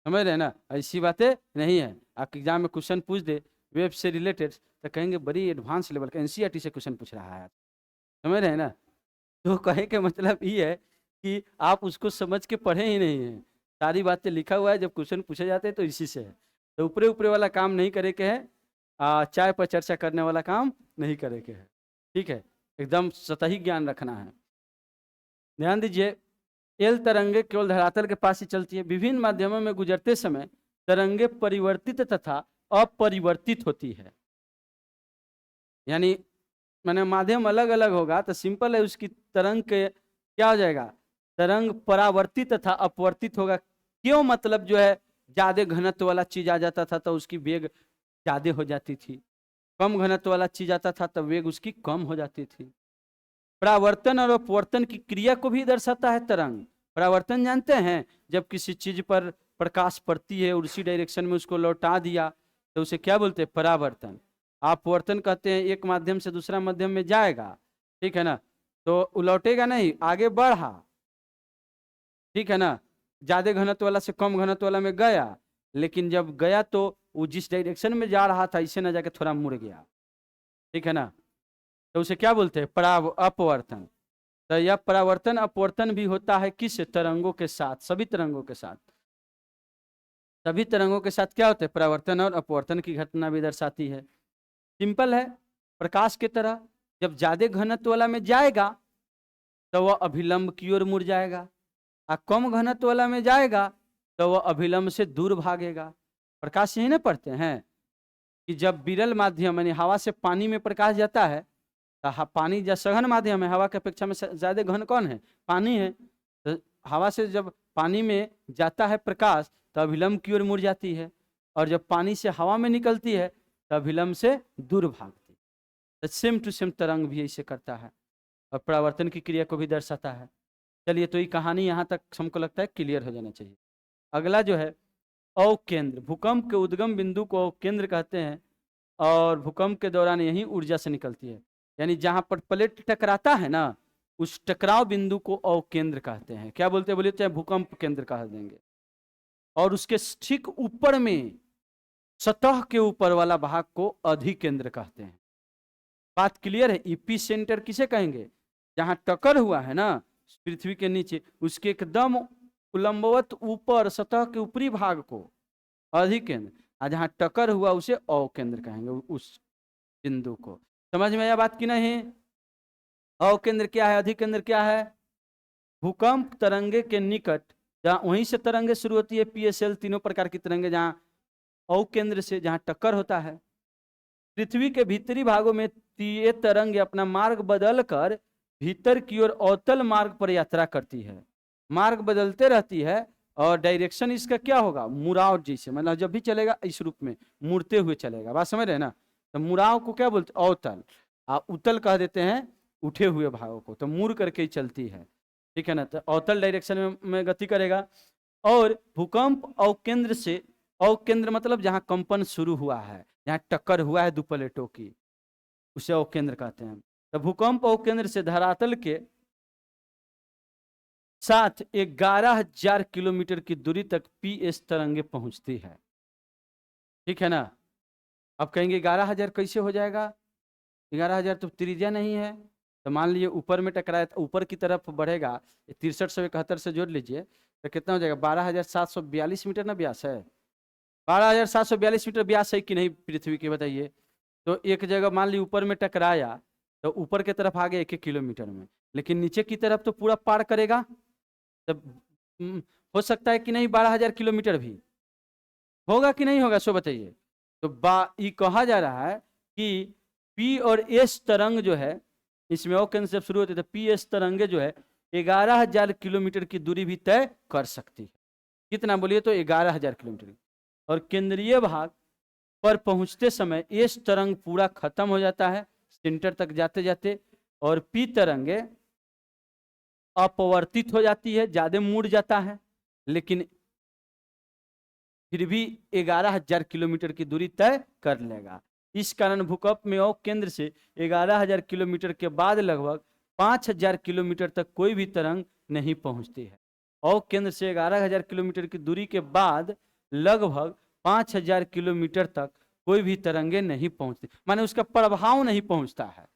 समझ रहे हैं ना? ऐसी बातें नहीं है। आप एग्जाम में क्वेश्चन पूछ दे वेब से रिलेटेड तो कहेंगे बड़ी एडवांस लेवल का एनसीईआरटी से क्वेश्चन पूछ रहा है। समझ रहे हैं ना? तो कहे के मतलब ये है कि आप उसको समझ के पढ़े ही नहीं है। सारी बातें लिखा हुआ है, जब क्वेश्चन पूछे जाते हैं तो इसी से है। तो ऊपरे ऊपरे वाला काम नहीं करे के है, चाय पर चर्चा करने वाला काम नहीं करे के है। ठीक है? एकदम सतही ज्ञान रखना है। ध्यान दीजिए, एल तरंगे केवल धरातल के पास ही चलती है। विभिन्न माध्यमों में गुजरते समय तरंगे परिवर्तित तथा अपरिवर्तित होती है। यानी माने माध्यम अलग अलग होगा तो सिंपल है, उसकी तरंग के क्या हो जाएगा, तरंग परावर्तित तथा अपवर्तित होगा। क्यों? मतलब जो है ज्यादा घनत्व वाला चीज आ जाता था तो उसकी वेग ज्यादा हो जाती थी, कम घनत्व वाला चीज आता था तो वेग उसकी कम हो जाती थी। परावर्तन और अपवर्तन की क्रिया को भी दर्शाता है तरंग। परावर्तन जानते हैं, जब किसी चीज पर प्रकाश पड़ती है और उसी डायरेक्शन में उसको लौटा दिया तो उसे क्या बोलते हैं? परावर्तन। अपवर्तन कहते हैं एक माध्यम से दूसरा माध्यम में जाएगा, ठीक है ना, तो लौटेगा नहीं, आगे बढ़ा, ठीक है ना, ज्यादा घनत्व वाला से कम घनत्व वाला में गया, लेकिन जब गया तो वो जिस डायरेक्शन में जा रहा था इसे ना जाके थोड़ा मुड़ गया, ठीक है ना, तो उसे क्या बोलते हैं? अपवर्तन। तो यह परावर्तन अपवर्तन भी होता है किस? तरंगों के साथ, सभी तरंगों के साथ। सभी तरंगों के साथ क्या होता है? परावर्तन और अपवर्तन की घटना भी दर्शाती है। सिंपल है, प्रकाश की तरह जब ज्यादा घनत्व वाला में जाएगा तो वह अभिलंब की ओर मुड़ जाएगा, और कम घनत्व वाला में जाएगा तो वह अभिलंब से दूर भागेगा। प्रकाश यही ना पढ़ते हैं कि जब विरल माध्यम यानी हवा से पानी में प्रकाश जाता है तो पानी जब सघन माध्यम है, हवा की अपेक्षा में ज्यादा घन कौन है? पानी है। तो हवा से जब पानी में जाता है प्रकाश तो अभिलंब की ओर मुड़ जाती है, और जब पानी से हवा में निकलती है तो अभिलंब से दूर भागती है। तो सेम टू सेम तरंग भी ऐसे करता है और परावर्तन की क्रिया को भी दर्शाता है। चलिए, तो ये कहानी यहाँ तक हमको लगता है क्लियर हो जाना चाहिए। अगला जो है अवकेंद्र। भूकंप के उद्गम बिंदु को अवकेंद्र कहते हैं, और भूकंप के दौरान यही ऊर्जा से निकलती है। यानी जहां पर प्लेट टकराता है ना, उस टकराव बिंदु को अवकेंद्र कहते हैं। क्या बोलते हैं? बोलिए, चाहे भूकंप केंद्र कह देंगे। और उसके ठीक ऊपर में सतह के ऊपर वाला भाग को अधिकेंद्र कहते हैं। बात क्लियर है? इपी सेंटर किसे कहेंगे? जहां टक्कर हुआ है ना पृथ्वी के नीचे, उसके एकदम लंबवत ऊपर सतह के ऊपरी भाग को अधिकेंद्र, और जहां टक्कर हुआ उसे अवकेंद्र कहेंगे, उस बिंदु को। समझ में आया बात की नहीं? अवकेंद्र क्या है, अधिकेंद्र क्या है? भूकंप तरंगे के निकट, जहां वहीं से तरंगे शुरू होती है, पीएसएल तीनों प्रकार की तरंगे, जहां अवकेंद्र से जहां टक्कर होता है। पृथ्वी के भीतरी भागों में ये तरंग अपना मार्ग बदलकर भीतर की ओर अवतल मार्ग पर यात्रा करती है। मार्ग बदलते रहती है और डायरेक्शन इसका क्या होगा? मुड़ाव जैसे, मतलब जब भी चलेगा इस रूप में मुड़ते हुए चलेगा। बात समझ रहे ना? तो मुड़ाव को क्या बोलते? अवतल। उतल कह देते हैं उठे हुए भागों को, तो मुड़ करके ही चलती है, ठीक है ना। तो अवतल डायरेक्शन में गति करेगा। और भूकंप अवकेंद्र से, अवकेंद्र मतलब जहां कंपन शुरू हुआ है, जहां टक्कर हुआ है दो प्लेटों की, उसे अवकेंद्र कहते हैं। तो भूकंप अवकेंद्र से धरातल के साथ 11,000 किलोमीटर की दूरी तक पीएस तरंगे पहुंचती है, ठीक है ना। अब कहेंगे 11,000 कैसे हो जाएगा? 11,000 तो त्रिज्या नहीं है। तो मान लीजिए ऊपर में टकराया तो ऊपर की तरफ बढ़ेगा, 6371 से जोड़ लीजिए तो कितना हो जाएगा? 12,742 मीटर ना व्यास है। 12,742 मीटर व्यास है कि नहीं पृथ्वी की, बताइए। तो एक जगह मान ली ऊपर में टकराया तो ऊपर की तरफ आ गया 1-1 किलोमीटर में, लेकिन नीचे की तरफ तो पूरा पार करेगा। तब हो सकता है कि नहीं 12,000 किलोमीटर भी होगा कि नहीं होगा, सो बताइए। तो ये कहा जा रहा है कि पी और एस तरंग जो है, इसमें और केंद्र से शुरू होती है, तो पी एस तरंगे जो है 11,000 किलोमीटर की दूरी भी तय कर सकती है। कितना बोलिए तो 11,000 किलोमीटर। और केंद्रीय भाग पर पहुंचते समय एस तरंग पूरा खत्म हो जाता है सेंटर तक जाते जाते, और पी तरंगे अपवर्तित हो जाती है, ज्यादा मुड़ जाता है, लेकिन फिर भी 11,000 किलोमीटर की दूरी तय कर लेगा। इस कारण भूकंप में और केंद्र से 11,000 किलोमीटर के बाद लगभग 5,000 किलोमीटर तक कोई भी तरंग नहीं पहुंचती है। और केंद्र से 11,000 किलोमीटर की दूरी के बाद लगभग 5,000 किलोमीटर तक कोई भी तरंगे नहीं पहुंचती, माने उसका प्रभाव नहीं पहुंचता है।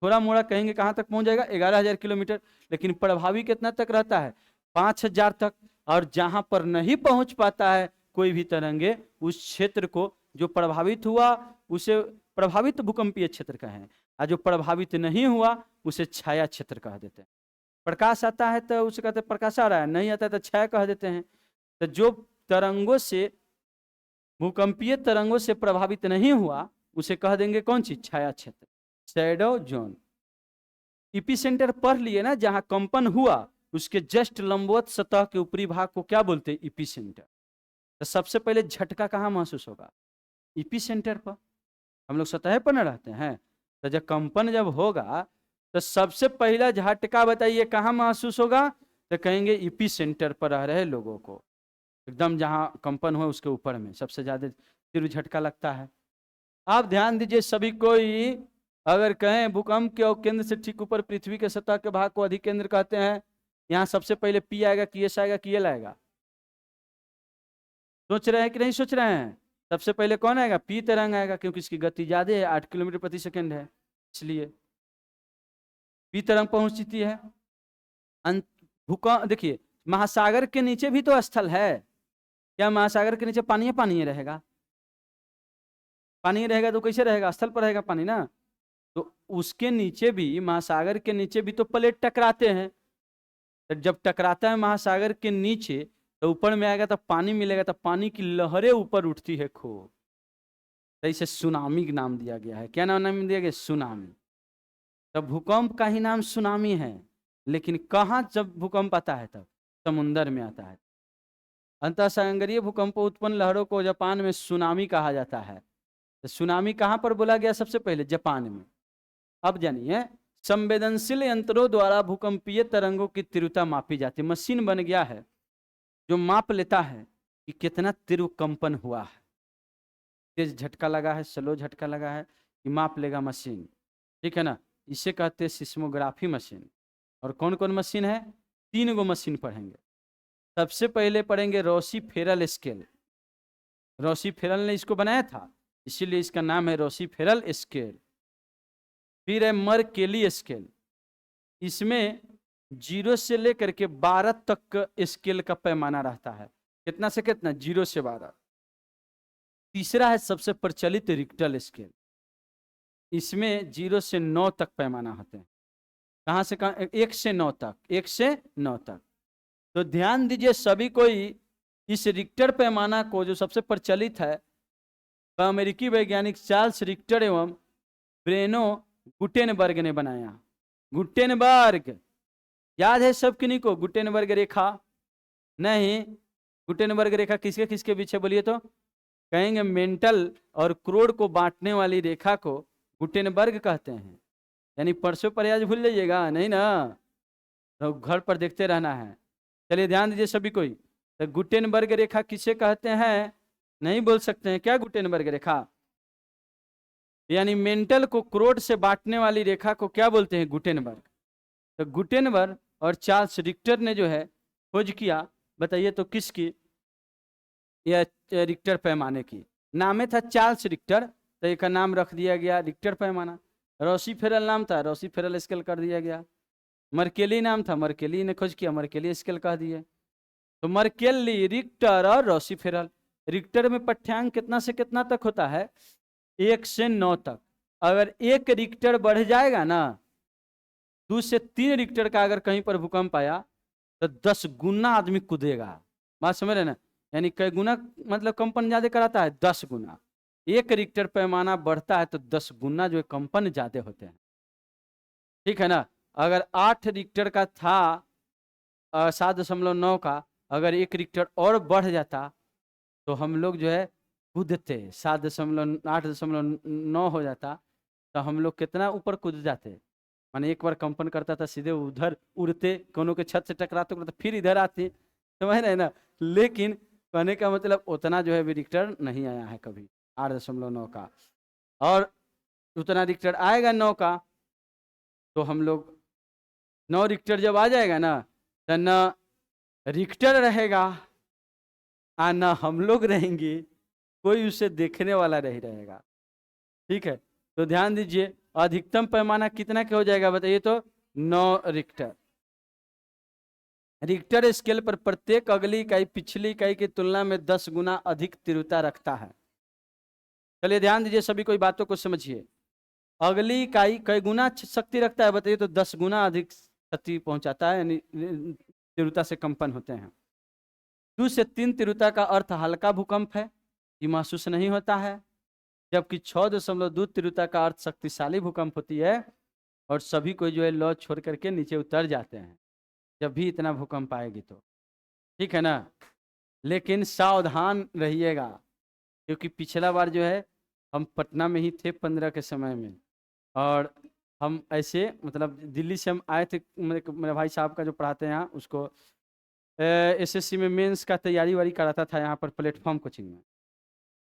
थोड़ा मोड़ा कहेंगे कहां तक पहुंच जाएगा 11,000 किलोमीटर, लेकिन प्रभावी कितना तक रहता है 5,000 तक। और जहां पर नहीं पहुंच पाता है कोई भी तरंगे, उस क्षेत्र को जो प्रभावित हुआ उसे प्रभावित भूकंपीय क्षेत्र कहें, और जो प्रभावित नहीं हुआ उसे छाया क्षेत्र कह देते हैं। प्रकाश आता है तो उसे कहते हैं प्रकाश आ रहा है, नहीं आता है तो छाया कह देते हैं। तो जो तरंगों से भूकंपीय तरंगों से प्रभावित नहीं हुआ उसे कह देंगे कौन सी, छाया क्षेत्र, शैडो जोन। इपीसेंटर पढ़ लिए ना, जहां कंपन हुआ उसके जस्ट लंबवत सतह के ऊपरी भाग को क्या बोलते हैं, इपीसेंटर। तो सबसे पहले झटका कहाँ महसूस होगा, इपीसेंटर पर। हम लोग सतह पर न रहते हैं, तो जब कंपन जब होगा तो सबसे पहला झटका बताइए कहाँ महसूस होगा, तो कहेंगे इपीसेंटर पर रह रहे लोगों को, एकदम जहाँ कंपन हो उसके ऊपर में सबसे ज्यादा तीव्र झटका लगता है। आप ध्यान दीजिए सभी कोई, अगर कहें भूकंप के केंद्र से ठीक ऊपर पृथ्वी के सतह के भाग को अधिकेंद्र कहते हैं, यहाँ सबसे पहले पी आएगा कि एस आएगा कि एल आएगा, सोच रहे हैं कि नहीं सोच रहे हैं। सबसे पहले कौन आएगा, पी तरंग आएगा, क्योंकि इसकी गति ज्यादा है, 8 किलोमीटर प्रति सेकंड है, इसलिए पी तरंग पहुंचती है। भूकंप देखिए, महासागर के नीचे भी तो स्थल है, क्या महासागर के नीचे पानी पानी रहेगा, पानी रहेगा तो कैसे रहेगा, स्थल पर रहेगा पानी ना। तो उसके नीचे भी, महासागर के नीचे भी तो प्लेट टकराते हैं, तो जब टकराता है महासागर के नीचे तो ऊपर में आएगा तो पानी मिलेगा, तो पानी की लहरें ऊपर उठती है खूब, तो इसे सुनामी का नाम दिया गया है। क्या नाम दिया गया, सुनामी। तब भूकंप का ही नाम सुनामी है, लेकिन कहाँ जब भूकंप आता है तब समुन्द्र में आता है। अंतःसागरीय भूकंप उत्पन्न लहरों को जापान में सुनामी कहा जाता है। तो सुनामी कहाँ पर बोला गया, सबसे पहले जापान में। अब जानिए, संवेदनशील यंत्रों द्वारा भूकंपीय तरंगों की तीव्रता मापी जाती है। मशीन बन गया है जो माप लेता है कि कितना तीव्र कंपन हुआ है, तेज झटका लगा है, स्लो झटका लगा है, कि माप लेगा मशीन, ठीक है ना। इसे कहते हैं सिस्मोग्राफी मशीन। और कौन कौन मशीन है, 3 गो मशीन पढ़ेंगे। सबसे पहले पढ़ेंगे Rossi Forel scale. Rossi Forel ने इसको बनाया था, इसीलिए इसका नाम है रोसी फेरल स्केल। फिर है मरकेली स्केल, इसमें 0 से लेकर के 12 तक स्केल का पैमाना रहता है। कितना से कितना, 0 से 12। तीसरा है सबसे प्रचलित रिक्टर स्केल, इसमें 0 से 9 तक पैमाना होते हैं। कहाँ से कहाँ, 1 से 9 तक, 1 से 9 तक। तो ध्यान दीजिए सभी कोई, इस रिक्टर पैमाना को जो सबसे प्रचलित है, अमेरिकी वैज्ञानिक चार्ल्स रिक्टर एवं ब्रेनो गुटेनबर्ग ने बनाया। गुटेनबर्ग याद है सब किन्हीं को, गुटेनबर्ग रेखा नहीं, गुटेनबर्ग रेखा किसके किसके पीछे बोलिए तो, कहेंगे मेंटल और क्रोड को बांटने वाली रेखा को गुटेनबर्ग कहते हैं। यानी परसों प्रयास भूल जाइएगा नहीं ना, तो घर पर देखते रहना है। चलिए ध्यान दीजिए सभी कोई, तो गुटेनबर्ग रेखा किसे कहते हैं, नहीं बोल सकते हैं क्या, गुटेनबर्ग रेखा यानी मेंटल को क्रोड से बांटने वाली रेखा को क्या बोलते हैं, गुटेनबर्ग। तो गुटेनबर्ग और चार्ल्स रिक्टर ने जो है खोज किया, बताइए तो किसकी, यह रिक्टर पैमाने की। नाम था चार्ल्स रिक्टर, तो एक नाम रख दिया गया रिक्टर पैमाना। रोसी फेरल नाम था, रोसी फेरल स्केल कर दिया गया। मरकेली नाम था, मरकेली ने खोज किया, मरकेली स्केल कह दिए। तो मरकेली, रिक्टर और रोसी फेरल। रिक्टर में पाठ्यांक कितना से कितना तक होता है, 1 से 9 तक। अगर 1 रिक्टर बढ़ जाएगा ना 2 से 3 रिक्टर का अगर कहीं पर भूकंप आया तो 10 गुना आदमी कूदेगा। बात समझ रहे ना, यानी कई गुना मतलब कंपन ज्यादा कराता है, 10 गुना। 1 रिक्टर पैमाना बढ़ता है तो 10 गुना जो है कंपन ज्यादा होते हैं, ठीक है ना। अगर 8 रिक्टर का था 7.9 का, अगर 1 रिक्टर और बढ़ जाता तो हम लोग जो है कूदते, 8.9 हो जाता तो हम लोग कितना ऊपर कूद जाते। माने एक बार कंपन करता था सीधे उधर उड़ते, कोनो के छत से टकराते तो फिर इधर आते, समझ रहे ना। लेकिन कहने का मतलब उतना जो है भी रिक्टर नहीं आया है कभी 8.9 का। और उतना रिक्टर आएगा 9 का तो हम लोग 9 रिक्टर जब आ जाएगा ना तो न रिक्टर रहेगा ना हम लोग रहेंगे, कोई उसे देखने वाला नहीं रहेगा, ठीक है। तो ध्यान दीजिए अधिकतम पैमाना कितना के हो जाएगा बताइए तो 9 रिक्टर। रिक्टर स्केल पर प्रत्येक अगली इकाई पिछली इकाई की तुलना में 10 गुना अधिक तीव्रता रखता है। चलिए ध्यान दीजिए, सभी कोई बातों को समझिए। अगली इकाई कई गुना शक्ति रखता है बताइए तो 10 गुना अधिक शक्ति पहुंचाता है, यानी तीव्रता से कंपन होते हैं। 2 से 3 तीव्रता का अर्थ हल्का भूकंप है, ये महसूस नहीं होता है, जबकि 6.2 तीव्रता का अर्थ शक्तिशाली भूकंप होती है और सभी को जो है लौ छोड़ करके नीचे उतर जाते हैं जब भी इतना भूकंप आएगी तो, ठीक है ना। लेकिन सावधान रहिएगा, क्योंकि पिछला बार जो है हम पटना में ही थे 15 के समय में, और हम ऐसे मतलब दिल्ली से हम आए थे, मेरे भाई साहब का जो पढ़ाते हैं यहाँ उसको एसएससी में मेंस का तैयारी वारी कराता था यहाँ पर प्लेटफॉर्म कोचिंग में।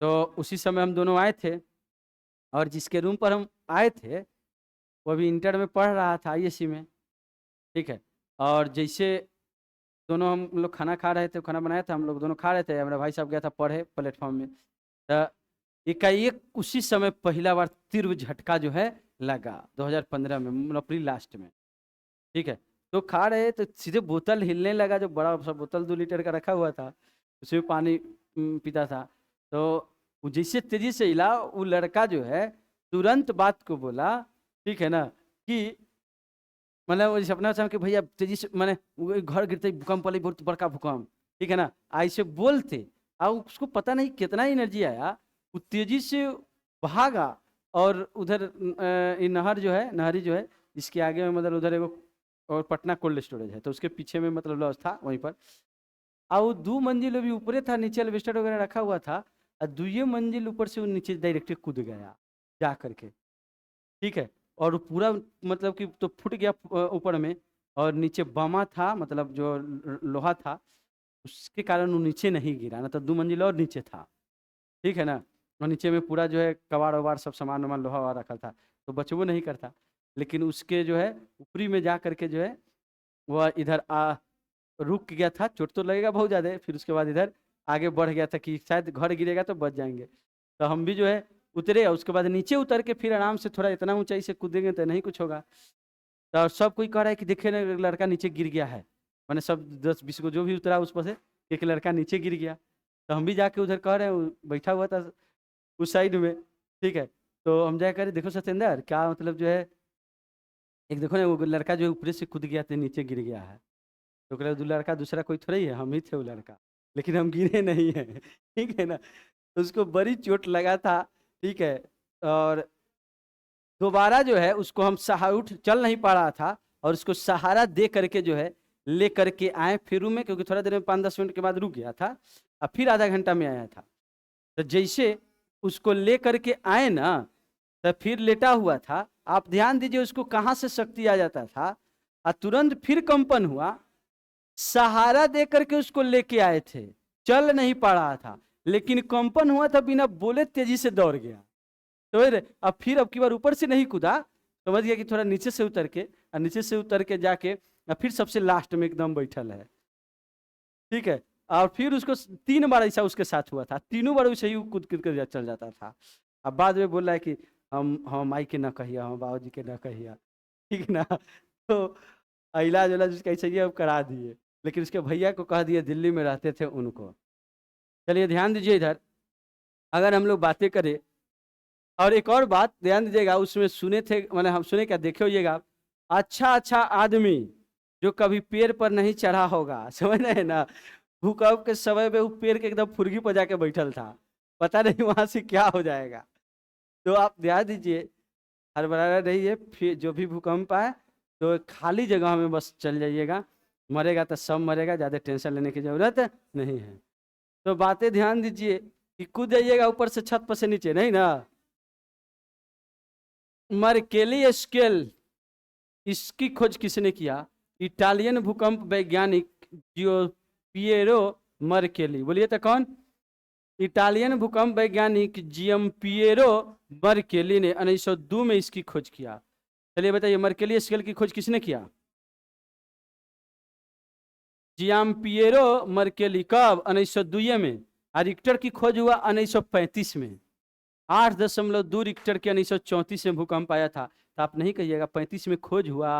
तो उसी समय हम दोनों आए थे, और जिसके रूम पर हम आए थे वो अभी इंटर में पढ़ रहा था आईएससी में, ठीक है। और जैसे दोनों हम लोग खाना खा रहे थे, खाना बनाया था, हम लोग दोनों खा रहे थे, मेरा भाई साहब गया था पढ़े प्लेटफॉर्म में, तो एकाएक उसी समय पहला बार तीव्र झटका जो है लगा 2015 में, मतलब अप्रैल लास्ट में, ठीक है। तो खा रहे तो सीधे बोतल हिलने लगा, जो बड़ा सा बोतल 2 लीटर का रखा हुआ था उसमें पानी पीता था, तो वो जैसे तेजी से हिला वो लड़का जो है तुरंत बात को बोला, ठीक है ना, कि मतलब वो सपना था कि भैया तेजी से मैंने घर गिरते भूकंप वाली बहुत बड़का भूकंप, ठीक है ना, ऐसे बोलते। और उसको पता नहीं कितना एनर्जी आया, वो तेजी से भागा और उधर नहर जो है, नहरी जो है इसके आगे में मतलब उधर एगो और पटना कोल्ड स्टोरेज है तो उसके पीछे में मतलब लॉज था वहीं पर। और वो 2 मंजिल अभी ऊपरे था, नीचे एल्वेस्टर वगैरह रखा हुआ था, और 2 मंजिल ऊपर से वो नीचे डायरेक्ट कूद गया जा करके, ठीक है। और पूरा मतलब कि तो फूट गया ऊपर में, और नीचे बमा था मतलब जो लोहा था, उसके कारण वो नीचे नहीं गिरा, ना तो 2 मंजिल और नीचे था, ठीक है ना। और नीचे में पूरा जो है कबाड़ वबाड़ सब सामान वामान लोहा वहा रखा था तो बचबो नहीं करता, लेकिन उसके जो है ऊपरी में जा करके जो है वह इधर रुक गया था, चोट तो लगेगा बहुत ज़्यादा, फिर उसके बाद इधर आगे बढ़ गया था कि शायद घर गिरेगा तो बच जाएंगे। तो हम भी जो है उतरे, और उसके बाद नीचे उतर के फिर आराम से थोड़ा इतना ऊंचाई से कूदेंगे तो नहीं कुछ होगा। तो सब कोई कह रहा है कि देखे ना लड़का नीचे गिर गया है, मैंने सब 10-20 को जो भी उतरा उस पर से एक लड़का नीचे गिर गया। तो हम भी जाके उधर कह रहे हैं, बैठा हुआ था उस साइड में, ठीक है। तो हम जाए कह देखो सत्येंद्र क्या मतलब जो है एक देखो ना वो लड़का जो है ऊपर से कूद गया था नीचे गिर गया है। तो कह लड़का दूसरा कोई थोड़ा ही है, हम ही थे वो लड़का, लेकिन हम गिरे नहीं है ठीक है ना। तो उसको बड़ी चोट लगा था, ठीक है। और दोबारा जो है उसको हम सहारा उठ चल नहीं पा रहा था, और उसको सहारा दे करके जो है ले करके आए फिर रूम में, क्योंकि थोड़ा देर में 5-10 मिनट के बाद रुक गया था, और फिर आधा घंटा में आया था। तो जैसे उसको ले करके आए ना तो फिर लेटा हुआ था, आप ध्यान दीजिए उसको कहाँ से शक्ति आ जाता था, और तुरंत फिर कंपन हुआ, सहारा दे करके उसको लेके आए थे, चल नहीं पा रहा था, लेकिन कंपन हुआ था, बिना बोले तेजी से दौड़ गया। तो अब फिर अब की बार ऊपर से नहीं कूदा, समझ गया कि थोड़ा नीचे से उतर के, और नीचे से उतर के जाके फिर सबसे लास्ट में एकदम बैठल है, ठीक है। और फिर उसको 3 बार ऐसा उसके साथ हुआ था, तीनों बार वैसे ही कूद कूद कर चल जाता था। अब बाद में बोल रहा है कि हम माई के ना कहिए, हम बाबू जी के ना कहिए, ठीक ना। तो इलाज उलाज उसका ऐसे ही अब करा दिए, लेकिन उसके भैया को कह दिए दिल्ली में रहते थे उनको। चलिए ध्यान दीजिए इधर, अगर हम लोग बातें करें, और एक और बात ध्यान दीजिएगा, उसमें सुने थे मैंने हम सुने क्या देखे होइएगा, अच्छा अच्छा आदमी जो कभी पेड़ पर नहीं चढ़ा होगा, समझ रहे हैं ना, भूकंप के समय में वो पेड़ के एकदम फुर्गी पर जाके बैठल था, पता नहीं वहां से क्या हो जाएगा। तो आप ध्यान दीजिए, हड़बड़ाना नहीं है, फिर जो भी भूकंप आए तो खाली जगह में बस चल जाइएगा, मरेगा तो सब मरेगा, ज्यादा टेंशन लेने की जरूरत नहीं है। तो बातें ध्यान दीजिए कि कूद जाइएगा ऊपर से, छत पर से नीचे नहीं ना। मर्केली स्केल, इसकी खोज किसने किया? इटालियन भूकंप वैज्ञानिक जियो पिएरो मर्केली। बोलिए तो कौन? इटालियन भूकंप वैज्ञानिक जियम पिएरो मर्केली ने 1902 में इसकी खोज किया। चलिए बताइए, मर्केली स्केल की खोज किसने किया? जियम पिएरो मर्केली। कब? 1902 में। और रिक्टर की खोज हुआ 1935 में। 8.2 रिक्टर के 1934 में भूकंप आया था। तो आप नहीं कहिएगा 35 में खोज हुआ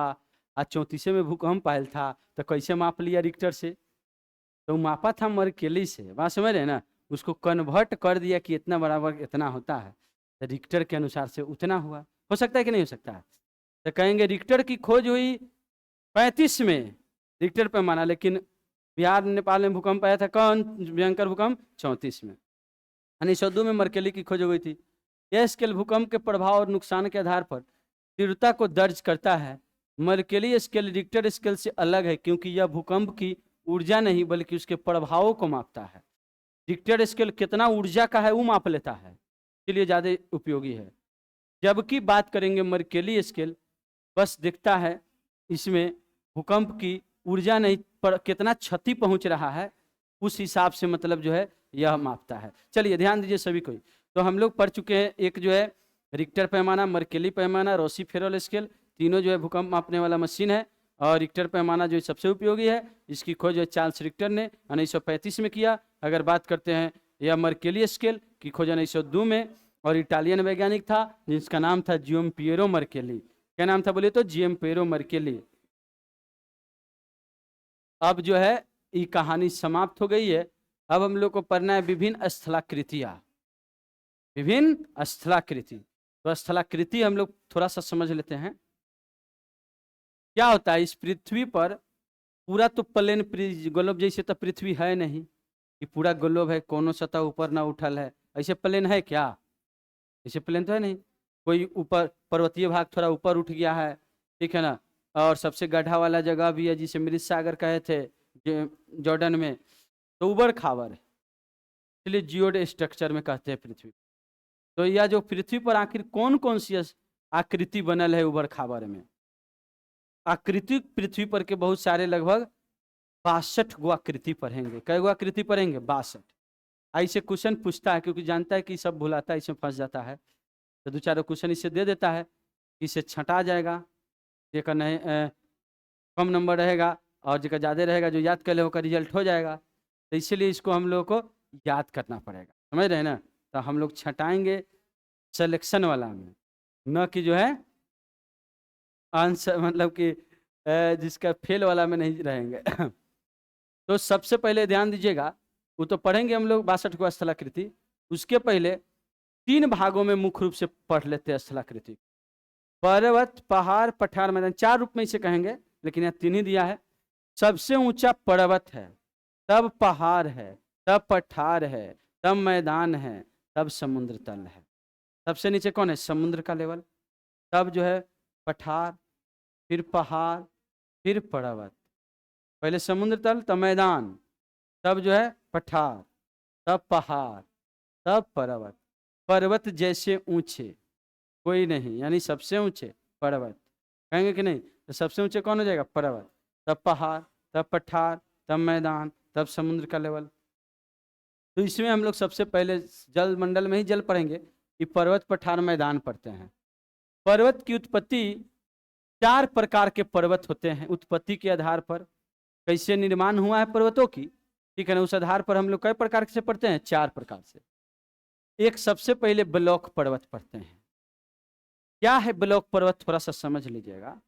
और 34 में भूकंप आया था, तो कैसे माप लिया रिक्टर से? तो मापा था मर्केली से, बात समझ रहे ना, उसको कन्वर्ट कर दिया कि इतना बराबर इतना होता है, तो रिक्टर के अनुसार से उतना हुआ। हो सकता है कि नहीं हो सकता है? तो कहेंगे रिक्टर की खोज हुई 35 में, रिक्टर पैमाना, लेकिन बिहार नेपाल में भूकंप आया था कौन भयंकर भूकंप? 34 में। 1902 में मर्केली की खोज हुई थी। यह स्केल भूकंप के प्रभाव और नुकसान के आधार पर तीव्रता को दर्ज करता है। मर्केली स्केल रिक्टर स्केल से अलग है क्योंकि यह भूकंप की ऊर्जा नहीं बल्कि उसके प्रभावों को मापता है। रिक्टर स्केल कितना ऊर्जा का है वो माप लेता है, इसलिए ज्यादा उपयोगी है। जबकि बात करेंगे मर्केली स्केल, बस दिखता है इसमें भूकंप की ऊर्जा नहीं पर कितना क्षति पहुंच रहा है, उस हिसाब से मतलब जो है यह मापता है। चलिए ध्यान दीजिए सभी कोई। तो हम लोग पढ़ चुके हैं, एक जो है रिक्टर पैमाना, मर्केली पैमाना, रोसी-फेरल स्केल, तीनों जो है भूकंप मापने वाला मशीन है। और रिक्टर पैमाना जो सबसे उपयोगी है, इसकी खोज जो चार्ल्स रिक्टर ने 1935 में किया। अगर बात करते हैं यह मर्केली स्केल की खोज 1902 में, और इटालियन वैज्ञानिक था जिसका नाम था जियोम पिएरो मर्केली। क्या नाम था बोलिए तो? जियोम पिएरो मर्केली। अब जो है ये कहानी समाप्त हो गई है। अब हम लोग को पढ़ना है विभिन्न स्थलाकृतियां, विभिन्न स्थलाकृति। तो स्थलाकृति हम लोग थोड़ा सा समझ लेते हैं। क्या होता है, इस पृथ्वी पर पूरा तो प्लेन ग्लोब जैसे तो पृथ्वी है नहीं कि पूरा ग्लोब है, कोनो सतह ऊपर ना उठल है, ऐसे प्लेन है क्या? ऐसे प्लेन तो है नहीं। कोई ऊपर पर्वतीय भाग थोड़ा ऊपर उठ गया है, ठीक है ना, और सबसे गड्ढा वाला जगह भी है जिसे मृत सागर कहे थे जॉर्डन में, तो उबड़ खाबड़ है, इसलिए जियोड स्ट्रक्चर में कहते हैं पृथ्वी। तो यह जो पृथ्वी पर आखिर कौन कौन सी आकृति बनल है उबड़ खाबड़ में? आकृति पृथ्वी पर के बहुत सारे, लगभग 62 गो आकृति पढ़ेंगे। कै गो आकृति पढ़ेंगे? 62। ऐसे क्वेश्चन पूछता है क्योंकि जानता है कि सब भुलाता है, इसमें फंस जाता है, तो दो चार क्वेश्चन इससे दे देता है, इससे छंटा जाएगा, जेकर नहीं कम नंबर रहेगा और जेकर ज़्यादा रहेगा जो याद कर ले होकर रिजल्ट हो जाएगा। तो इसलिए इसको हम लोग को याद करना पड़ेगा, समझ रहे हैं ना। तो हम लोग छटाएंगे सिलेक्शन वाला में, न कि जो है आंसर मतलब कि जिसका फेल वाला में नहीं रहेंगे। तो सबसे पहले ध्यान दीजिएगा, वो तो पढ़ेंगे हम लोग 62 को स्थलाकृति। उसके पहले 3 भागों में मुख्य रूप से पढ़ लेते हैं स्थलाकृति। पर्वत, पहाड़, पठार, मैदान, 4 रूप में इसे कहेंगे, लेकिन यहाँ 3 ही दिया है। सबसे ऊंचा पर्वत है, तब पहाड़ है, तब पठार है, तब मैदान है, तब समुद्र तल है। सबसे नीचे कौन है? समुद्र का लेवल, तब जो है पठार, फिर पहाड़, फिर पर्वत। पहले समुद्र तल, तब मैदान, तब जो है पठार, तब पहाड़, तब पर्वत। पर्वत जैसे ऊंचे कोई नहीं, यानी सबसे ऊंचे पर्वत कहेंगे कि नहीं? तो सबसे ऊंचे कौन हो जाएगा? पर्वत, तब पहाड़, तब पठार, तब मैदान, तब समुद्र का लेवल। तो इसमें हम लोग सबसे पहले जल मंडल में ही जल पढ़ेंगे कि पर्वत, पठार, मैदान पढ़ते हैं। पर्वत की उत्पत्ति, 4 प्रकार के पर्वत होते हैं उत्पत्ति के आधार पर, कैसे निर्माण हुआ है पर्वतों की, ठीक है ना, उस आधार पर हम लोग कई प्रकार से पढ़ते हैं? 4 प्रकार से। एक सबसे पहले ब्लॉक पर्वत पढ़ते हैं। क्या है ब्लॉक पर्वत? थोड़ा सा समझ लीजिएगा।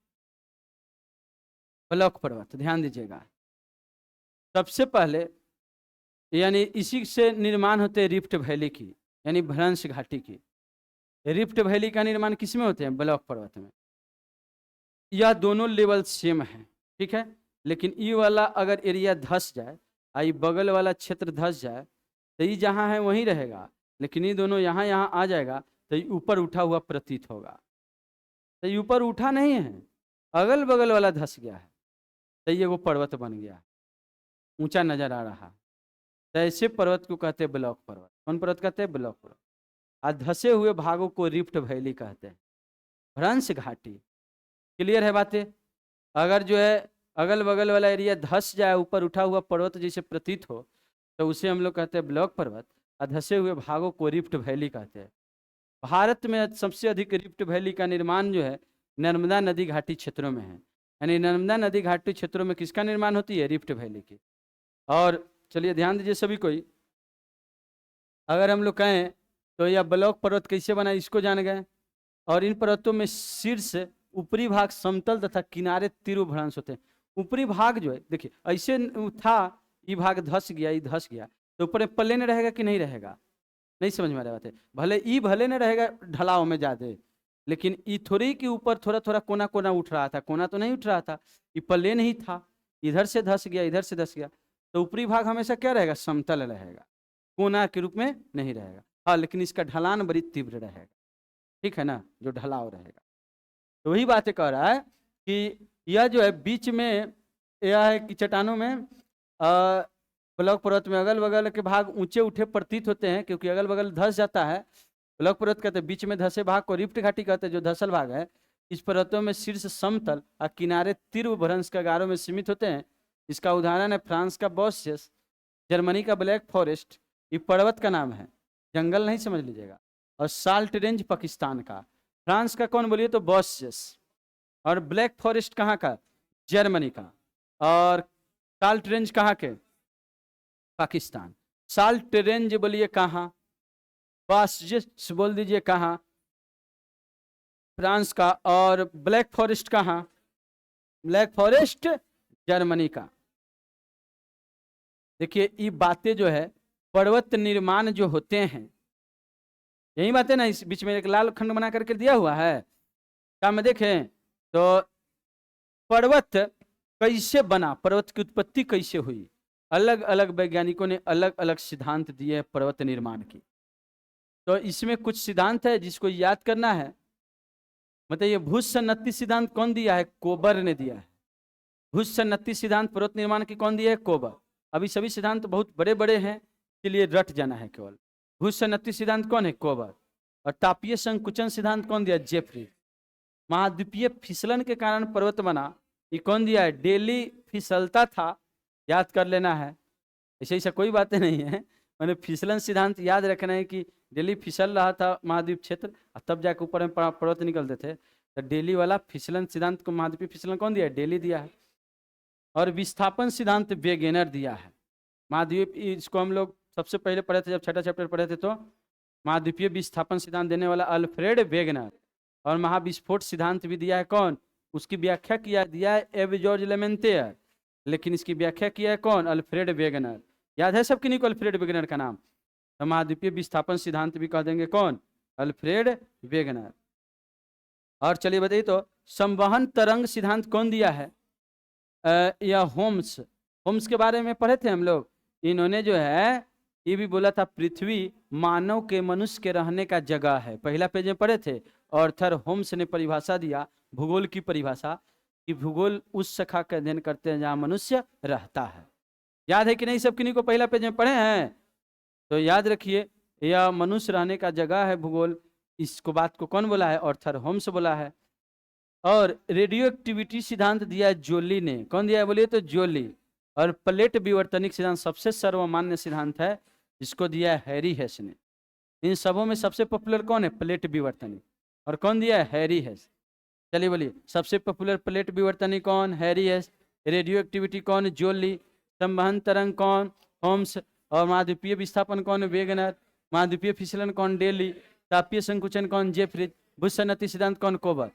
ब्लॉक पर्वत ध्यान दीजिएगा, सबसे पहले यानी इसी से निर्माण होते हैं रिफ्ट वैली की, यानी भ्रंश घाटी की। रिफ्ट वैली का निर्माण किस में होते हैं? ब्लॉक पर्वत में। यह दोनों लेवल सेम है, ठीक है। लेकिन ई वाला अगर एरिया धस जाए, आई बगल वाला क्षेत्र धस जाए, तो ये जहाँ है वहीं रहेगा, लेकिन ये दोनों यहाँ यहाँ आ जाएगा तो ये ऊपर उठा हुआ प्रतीत होगा। तो ये ऊपर उठा नहीं है, अगल बगल वाला धस गया है, तो ये वो पर्वत बन गया, ऊंचा नजर आ रहा। तो ऐसे पर्वत को कहते हैं ब्लॉक पर्वत। कौन पर्वत कहते हैं? ब्लॉक पर्वत। और धसे हुए भागों को रिफ्ट वैली कहते हैं, भ्रंश घाटी। क्लियर है बातें? अगर जो है अगल बगल वाला एरिया धस जाए, ऊपर उठा हुआ पर्वत जैसे प्रतीत हो, तो उसे हम लोग कहते हैं ब्लॉक पर्वत। और धसे हुए भागों को रिफ्ट वैली कहते हैं। भारत में सबसे अधिक रिफ्ट वैली का निर्माण जो है नर्मदा नदी घाटी क्षेत्रों में है। यानी नर्मदा नदी घाटी क्षेत्रों में किसका निर्माण होती है? रिफ्ट वैली की। और चलिए ध्यान दीजिए सभी कोई, अगर हम लोग कहें तो यह ब्लॉक पर्वत कैसे बना इसको जान गए। और इन पर्वतों में शीर्ष ऊपरी भाग समतल तथा किनारे तीव्र भ्रंश होते हैं। ऊपरी भाग जो है देखिए ऐसे था, ये भाग धस गया, ये धस गया, तो ऊपर प्लेन रहेगा कि नहीं रहेगा? नहीं समझ में आ रहा बात है? भले न रहेगा ढलाव में ज्यादा, लेकिन ये थोड़ी कि ऊपर थोड़ा थोड़ा कोना कोना उठ रहा था, कोना तो नहीं उठ रहा था, ये प्लेन ही था। इधर से धस गया, इधर से धस गया, तो ऊपरी भाग हमेशा क्या रहेगा? समतल रहेगा, कोना के रूप में नहीं रहेगा। हाँ, लेकिन इसका ढलान बड़ी तीव्र रहेगा, ठीक है ना, जो ढलाव रहेगा। तो वही बातें कह रहा है कि यह जो है बीच में यह है कि चट्टानों में ब्लॉक पर्वत में अगल बगल के भाग ऊंचे उठे प्रतीत होते हैं, क्योंकि अगल बगल धस जाता है। ब्लॉक पर्वत कहते हैं, बीच में धसे भाग को रिफ्ट घाटी कहते हैं, जो धसल भाग है। इस पर्वतों में शीर्ष समतल और किनारे तीव्र भ्रंश के गारों में सीमित होते हैं। इसका उदाहरण है फ्रांस का बॉस्यस, जर्मनी का ब्लैक फॉरेस्ट, ये पर्वत का नाम है, जंगल नहीं समझ लीजिएगा। और साल्ट रेंज पाकिस्तान का। फ्रांस का कौन बोलिए तो बॉस्यस, और ब्लैक फॉरेस्ट कहाँ का? जर्मनी का। और साल्ट रेंज कहाँ के? पाकिस्तान। साल्ट रेंज बोलिए कहाँ? बॉस्यस बोल दीजिए कहाँ? फ्रांस का। और ब्लैक फॉरेस्ट कहाँ? ब्लैक फॉरेस्ट जर्मनी का। देखिए ये बातें जो है पर्वत निर्माण जो होते हैं, यही बातें ना, इस बीच में एक लाल खंड बना करके दिया हुआ है, क्या में देखें तो पर्वत कैसे बना, पर्वत की उत्पत्ति कैसे हुई, अलग अलग वैज्ञानिकों ने अलग अलग सिद्धांत दिए पर्वत निर्माण की। तो इसमें कुछ सिद्धांत है जिसको याद करना है। मतलब ये भूसन्नति सिद्धांत कौन दिया है? कोबर ने दिया है। भूसन्नति सिद्धांत पर्वत निर्माण की कौन दिया है? कोबर। अभी सभी सिद्धांत बहुत बड़े बड़े हैं, इसलिए रट जाना है केवल। भूसन्नति सिद्धांत कौन है? कोबर। और तापीय संकुचन सिद्धांत कौन दिया? जेफरी। महाद्वीपीय फिसलन के कारण पर्वत बना, ये कौन दिया है? डेली फिसलता था, याद कर लेना है। ऐसे ऐसा कोई बातें नहीं है, मैंने फिसलन सिद्धांत याद रखना है कि डेली फिसल रहा था महाद्वीप क्षेत्र, तब जाकर ऊपर में पर्वत निकलते थे। तो डेली वाला फिसलन सिद्धांत को महाद्वीपीय फिसलन कौन दिया है? डेली दिया है। और विस्थापन सिद्धांत वेगेनर दिया है। महाद्वीप, इसको हम लोग सबसे पहले पढ़े थे जब छठा चैप्टर पढ़े थे, तो महाद्वीपीय विस्थापन सिद्धांत देने वाला अल्फ्रेड वेगनर। और महाविस्फोट सिद्धांत भी दिया है कौन? उसकी व्याख्या किया दिया है एव जॉर्ज लेमेंटेयर, लेकिन इसकी व्याख्या किया है कौन? Alfred Wegener. याद है सबकी नहीं को अल्फ्रेड वेगनर का नाम? तो महाद्वीपीय विस्थापन सिद्धांत भी कह देंगे कौन? Alfred Wegener. और चलिए बताइए तो संवहन तरंग सिद्धांत कौन दिया है? या होम्स। होम्स के बारे में पढ़े थे हम लोग। इन्होंने जो है ये भी बोला था पृथ्वी मानव के, मनुष्य के रहने का जगह है, पहला पेज में पढ़े थे। ऑर्थर होम्स ने परिभाषा दिया, भूगोल की परिभाषा, कि भूगोल उस शाखा का अध्ययन करते हैं जहाँ मनुष्य रहता है। याद है कि नहीं सब किन्हीं को? पहला पेज में पढ़े हैं तो याद रखिए, यह मनुष्य रहने का जगह है भूगोल। इसको बात को कौन बोला है? ऑर्थर होम्स बोला है। और रेडियो एक्टिविटी सिद्धांत दिया है जोली ने। कौन दिया है बोलिए तो? जोली। और प्लेट विवर्तनिक सिद्धांत सबसे सर्वमान्य सिद्धांत है, जिसको दिया है हैरी हेस ने। इन सबों में सबसे पॉपुलर कौन है? प्लेट विवर्तनिक। और कौन दिया है? हैरी हेस। चलिए बोलिए, सबसे पॉपुलर प्लेट विवर्तनिक कौन? हैरी हेस। रेडियो एक्टिविटी कौन? जोली। संवहन तरंग कौन? होम्स। और महाद्वीपीय विस्थापन कौन? वेगनर। महाद्वीपीय फिसलन कौन? डेली। तापीय संकुचन कौन? जेफ्रिज। भूसन्नति सिद्धांत कौन? कोबर।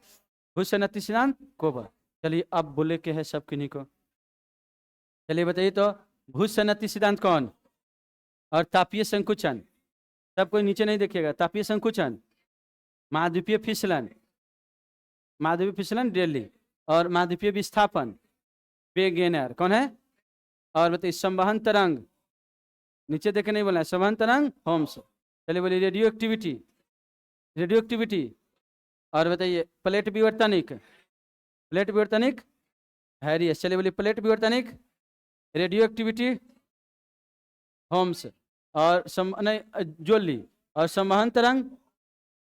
भूसन्नति सिद्धांत कोबर। चलिए अब बोले के है सब किन्हीं को, चलिए बताइए तो भूसन्नति सिद्धांत कौन? और तापीय संकुचन, सब कोई नीचे नहीं देखिएगा। तापीय संकुचन, महाद्वीपीय फिसलन, महाद्वीपीय फिसलन डेली। और महाद्वीपीय विस्थापन वेगेनर कौन है? और बताइए संवहन तरंग, नीचे देखे नहीं बोला है, संवहन तरंग होम्स। चलिए बोलिए रेडियो एक्टिविटी, रेडियो एक्टिविटी। और बताइए प्लेट विवर्तनिक, प्लेट विवर्तनिक हैरियस। चलिए बोलिए प्लेट विवर्तनिक, रेडियो एक्टिविटी होम्स, और जोली। और संवहन तरंग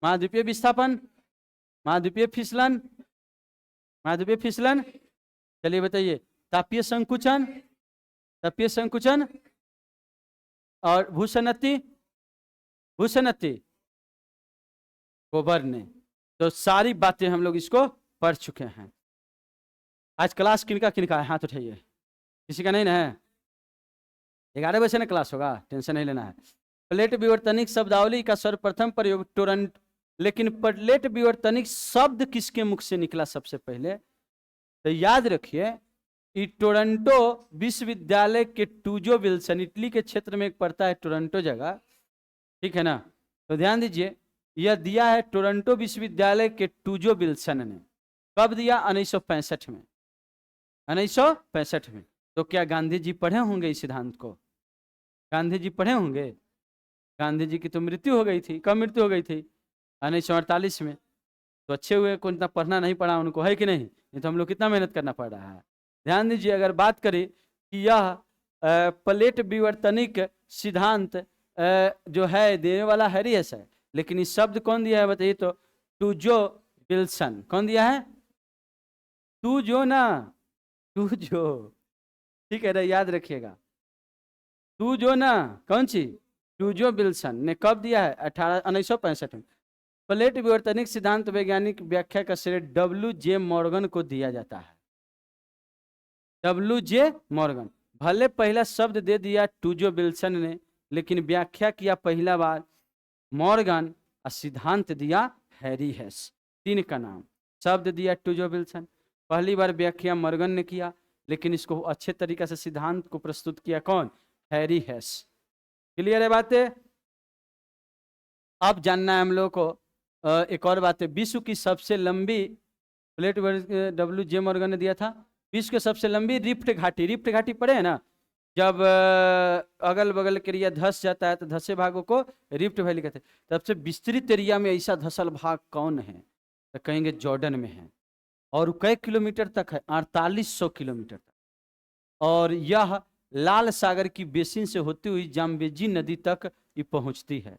महाद्वीपीय विस्थापन, महाद्वीपीय फिसलन, महाद्वीपीय फिसलन। चलिए बताइए तापीय संकुचन, तापीय संकुचन। और भूसन्नति, भूसन्नति गोबरने। तो सारी बातें हम लोग इसको पढ़ चुके हैं। आज क्लास किनका किनका है? हाथ उठाइए। किसी का नहीं ना है? 11 बजे से ना क्लास होगा, टेंशन नहीं लेना है। प्लेट विवर्तनिक शब्दावली का सर्वप्रथम प्रयोग टोरंटो, लेकिन प्लेट विवर्तनिक शब्द किसके मुख से निकला सबसे पहले? तो याद रखिए टोरंटो विश्वविद्यालय के टूजो विल्सन, इटली के क्षेत्र में एक पड़ता है टोरंटो जगह, ठीक है ना? तो ध्यान दीजिए यह दिया है टोरंटो विश्वविद्यालय के टूजो विल्सन ने। कब दिया? 1965 में, 1965 में। तो क्या गांधी जी पढ़े होंगे इस सिद्धांत को? गांधी जी पढ़े होंगे? गांधी जी की तो मृत्यु हो गई थी। कब मृत्यु हो गई थी? 1948 में। तो अच्छे हुए कोई इतना पढ़ना नहीं पड़ा उनको, है कि नहीं? नहीं तो हम लोग कितना मेहनत करना पड़ रहा है। ध्यान दीजिए, अगर बात करें कि यह प्लेट विवर्तनिक सिद्धांत जो है देने वाला हैरियस है, लेकिन इस शब्द कौन दिया है बताइए? तो टूजो विल्सन। कौन दिया है? टूजो ना, टूजो, ठीक है ना? याद रखिएगा टूजो ना, कौन सी? टूजो विल्सन ने कब दिया है? 1965 में। प्लेट विवर्तनिक सिद्धांत वैज्ञानिक व्याख्या का श्रेय W.J. मॉर्गन को दिया जाता है। W.J. मॉर्गन। भले पहला शब्द दे दिया टूजो विल्सन ने, लेकिन व्याख्या किया पहला बार मॉर्गन और सिद्धांत दिया हैरियस। तीन का नाम, शब्द दिया टूजो विल्सन, पहली बार व्याख्या मॉर्गन ने किया, लेकिन इसको अच्छे तरीके से सिद्धांत को प्रस्तुत किया कौन? हैरियस। क्लियर है बातें? अब जानना है हम लोग को एक और बात है। विश्व की सबसे लंबी प्लेट W.J. मॉर्गन ने दिया था विश्व की सबसे लंबी रिफ्ट घाटी। रिफ्ट घाटी पढ़े है ना? जब अगल बगल के एरिया धस जाता है तो धसे भागों को रिफ्ट वैली कहते हैं। सबसे विस्तृत एरिया में ऐसा धसल भाग कौन है? तो कहेंगे जॉर्डन में है। और कई किलोमीटर तक है? 4800 किलोमीटर तक। और यह लाल सागर की बेसिन से होती हुई जाम्बेजी नदी तक ये पहुंचती है।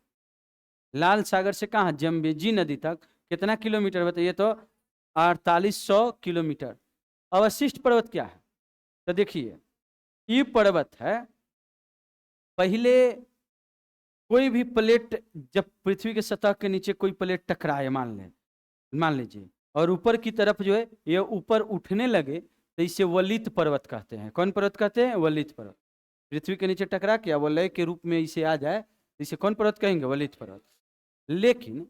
लाल सागर से कहाँ? जाम्बेजी नदी तक। कितना किलोमीटर बताइए? तो 4800 किलोमीटर। अवशिष्ट पर्वत क्या है? तो देखिए ये पर्वत है, पहले कोई भी प्लेट जब पृथ्वी के सतह के नीचे कोई प्लेट टकराए, मान लीजिए, और ऊपर की तरफ जो है ये ऊपर उठने लगे, तो इसे वलित पर्वत कहते हैं। कौन पर्वत कहते हैं? वलित पर्वत। पृथ्वी के नीचे टकरा के वलय के रूप में इसे आ जाए तो इसे कौन पर्वत कहेंगे? वलित पर्वत। लेकिन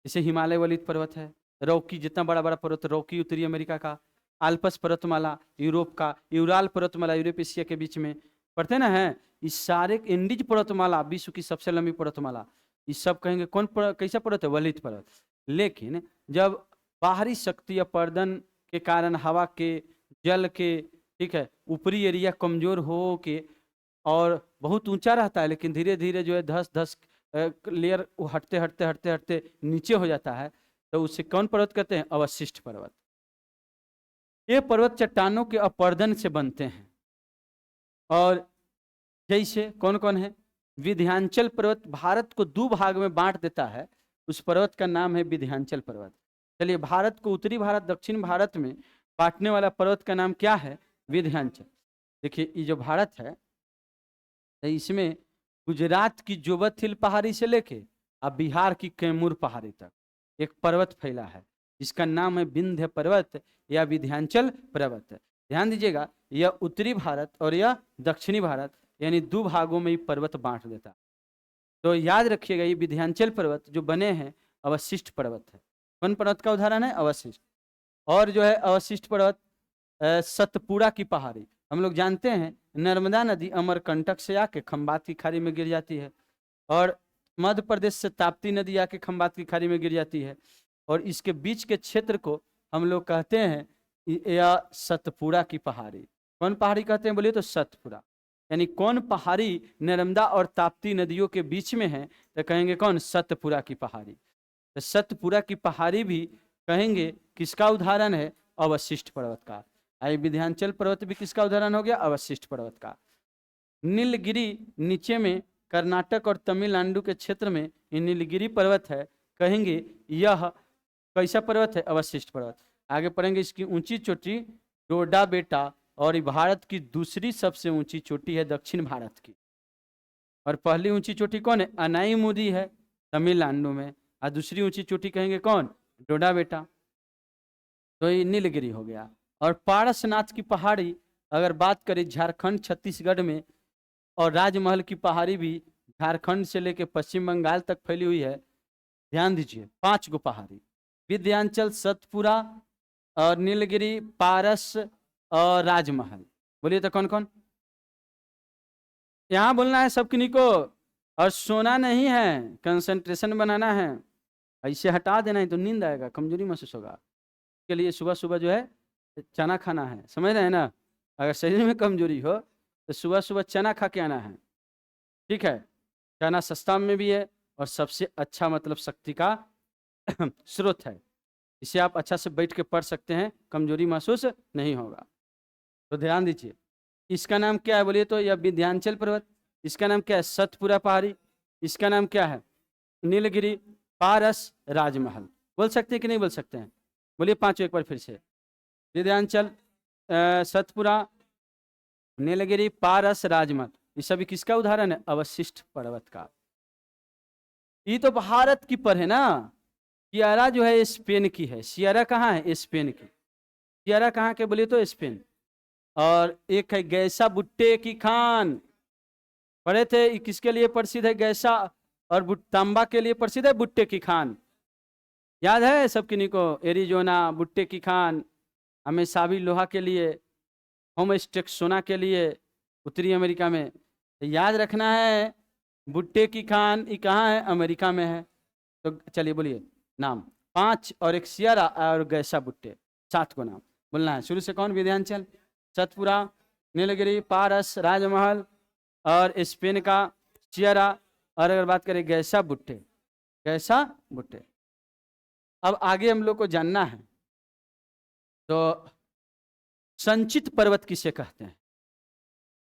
जैसे हिमालय वलित पर्वत है, रॉकी जितना बड़ा बड़ा पर्वत, रॉकी उत्तरी अमेरिका का, आल्पस पर्वतमाला यूरोप का, यूराल पर्वतमाला यूरोप एशिया के बीच में पड़ते ना है, इस सारे इंडिज पर्वतमाला विश्व की सबसे लंबी पर्वतमाला, इस सब कहेंगे कौन कैसा पर्वत है? वलित पर्वत। लेकिन जब बाहरी शक्ति अपर्दन के कारण हवा के, जल के, ठीक है, ऊपरी एरिया कमजोर हो के और बहुत ऊंचा रहता है, लेकिन धीरे धीरे जो है धस धस लेयर हटते हटते हटते हटते नीचे हो जाता है, तो उसे कौन पर्वत कहते हैं? अवशिष्ट पर्वत। ये पर्वत चट्टानों के अपर्दन से बनते हैं। और जैसे कौन कौन है? विंध्याचल पर्वत भारत को दो भाग में बांट देता है, उस पर्वत का नाम है विंध्याचल पर्वत। चलिए भारत को उत्तरी भारत दक्षिण भारत में बांटने वाला पर्वत का नाम क्या है? विंध्याचल। देखिए ये जो भारत है, इसमें गुजरात की जोबत हिल पहाड़ी से लेके और बिहार की कैमूर पहाड़ी तक एक पर्वत फैला है, जिसका नाम है विंध्य पर्वत या विंध्याचल पर्वत। ध्यान दीजिएगा, यह उत्तरी भारत और यह दक्षिणी भारत यानी दो भागों में ये पर्वत बांट देता। तो याद रखिएगा ये विंध्याचल पर्वत जो बने हैं अवशिष्ट पर्वत है। कौन पर्वत का उदाहरण है? अवशिष्ट। और जो है अवशिष्ट पर्वत सतपुड़ा की पहाड़ी, हम लोग जानते हैं नर्मदा नदी अमरकंटक से आके खंबात की खाड़ी में गिर जाती है, और मध्य प्रदेश से ताप्ती नदी आके खंबात की खाड़ी में गिर जाती है, और इसके बीच के क्षेत्र को हम लोग कहते हैं या सतपुरा की पहाड़ी। कौन पहाड़ी कहते हैं बोलिए तो सतपुरा। यानी कौन पहाड़ी नर्मदा और ताप्ती नदियों के बीच में है, तो कहेंगे कौन, सतपुरा की पहाड़ी। तो सतपुरा की पहाड़ी भी कहेंगे किसका उदाहरण है, अवशिष्ट पर्वत का। आई विंध्याचल पर्वत भी किसका उदाहरण हो गया, अवशिष्ट पर्वत का। नीलगिरी नीचे में कर्नाटक और तमिलनाडु के क्षेत्र में ये नीलगिरी पर्वत है, कहेंगे यह कैसा पर्वत है, अवशिष्ट पर्वत। आगे पढ़ेंगे इसकी ऊंची चोटी डोडा बेटा, और भारत की दूसरी सबसे ऊंची चोटी है दक्षिण भारत की। और पहली ऊंची चोटी कौन है, अनाईमुदी है तमिलनाडु में, और दूसरी ऊंची चोटी कहेंगे कौन, डोडा बेटा। तो ये नीलगिरी हो गया। और पारसनाथ की पहाड़ी अगर बात करें झारखंड छत्तीसगढ़ में, और राजमहल की पहाड़ी भी झारखंड से लेकर पश्चिम बंगाल तक फैली हुई है। ध्यान दीजिए 5 गो पहाड़ी, विंध्याचल, सतपुरा और नीलगिरी, पारस और राजमहल। बोलिए तो कौन कौन, यहाँ बोलना है सब किन्हीं को, और सोना नहीं है, कंसंट्रेशन बनाना है। ऐसे हटा देना है तो नींद आएगा, कमजोरी महसूस होगा। के लिए सुबह सुबह जो है चना खाना है, समझ रहे हैं ना। अगर शरीर में कमजोरी हो तो सुबह सुबह चना खा के आना है, ठीक है। चना सस्ता में भी है और सबसे अच्छा मतलब शक्ति का स्रोत है। इसे आप अच्छा से बैठ के पढ़ सकते हैं, कमजोरी महसूस नहीं होगा। तो ध्यान दीजिए, इसका नाम क्या है बोलिए तो, यह विंध्याचल पर्वत। इसका नाम क्या है, सतपुरा पहाड़ी। इसका नाम क्या है, नीलगिरी, पारस, राजमहल। बोल सकते हैं कि नहीं बोल सकते हैं, बोलिए 5 एक बार फिर से। विंध्याचल, सतपुरा, नीलगिरी, पारस, राजमहल, ये सभी किसका उदाहरण है, अवशिष्ट पर्वत का। ये तो भारत की पर है ना। सियारा जो है स्पेन की है। सियारा कहाँ है, स्पेन की। सियारा कहाँ के बोलिए तो स्पेन। और एक है गैसा बुट्टे की खान, पढ़े थे, ये किसके लिए प्रसिद्ध है, गैसा, और तांबा के लिए प्रसिद्ध है बुट्टे की खान। याद है सब किन्हीं को, एरिजोना, बुट्टे की खान, हमें साबी लोहा के लिए, होमस्टेक सोना के लिए उत्तरी अमेरिका में। तो याद रखना है, बुट्टे की खान ये कहाँ है, अमेरिका में है। तो चलिए बोलिए नाम 5, और एक सियारा और गैसा बुट्टे, 7 को नाम बोलना है शुरू से। कौन, विंध्याचल, सतपुरा, नीलगिरी, पारस, राजमहल और स्पेन का सियारा। और अगर बात करें गैसा बुट्टे, गैसा बुट्टे। अब आगे हम लोग को जानना है, तो संचित पर्वत किसे कहते हैं।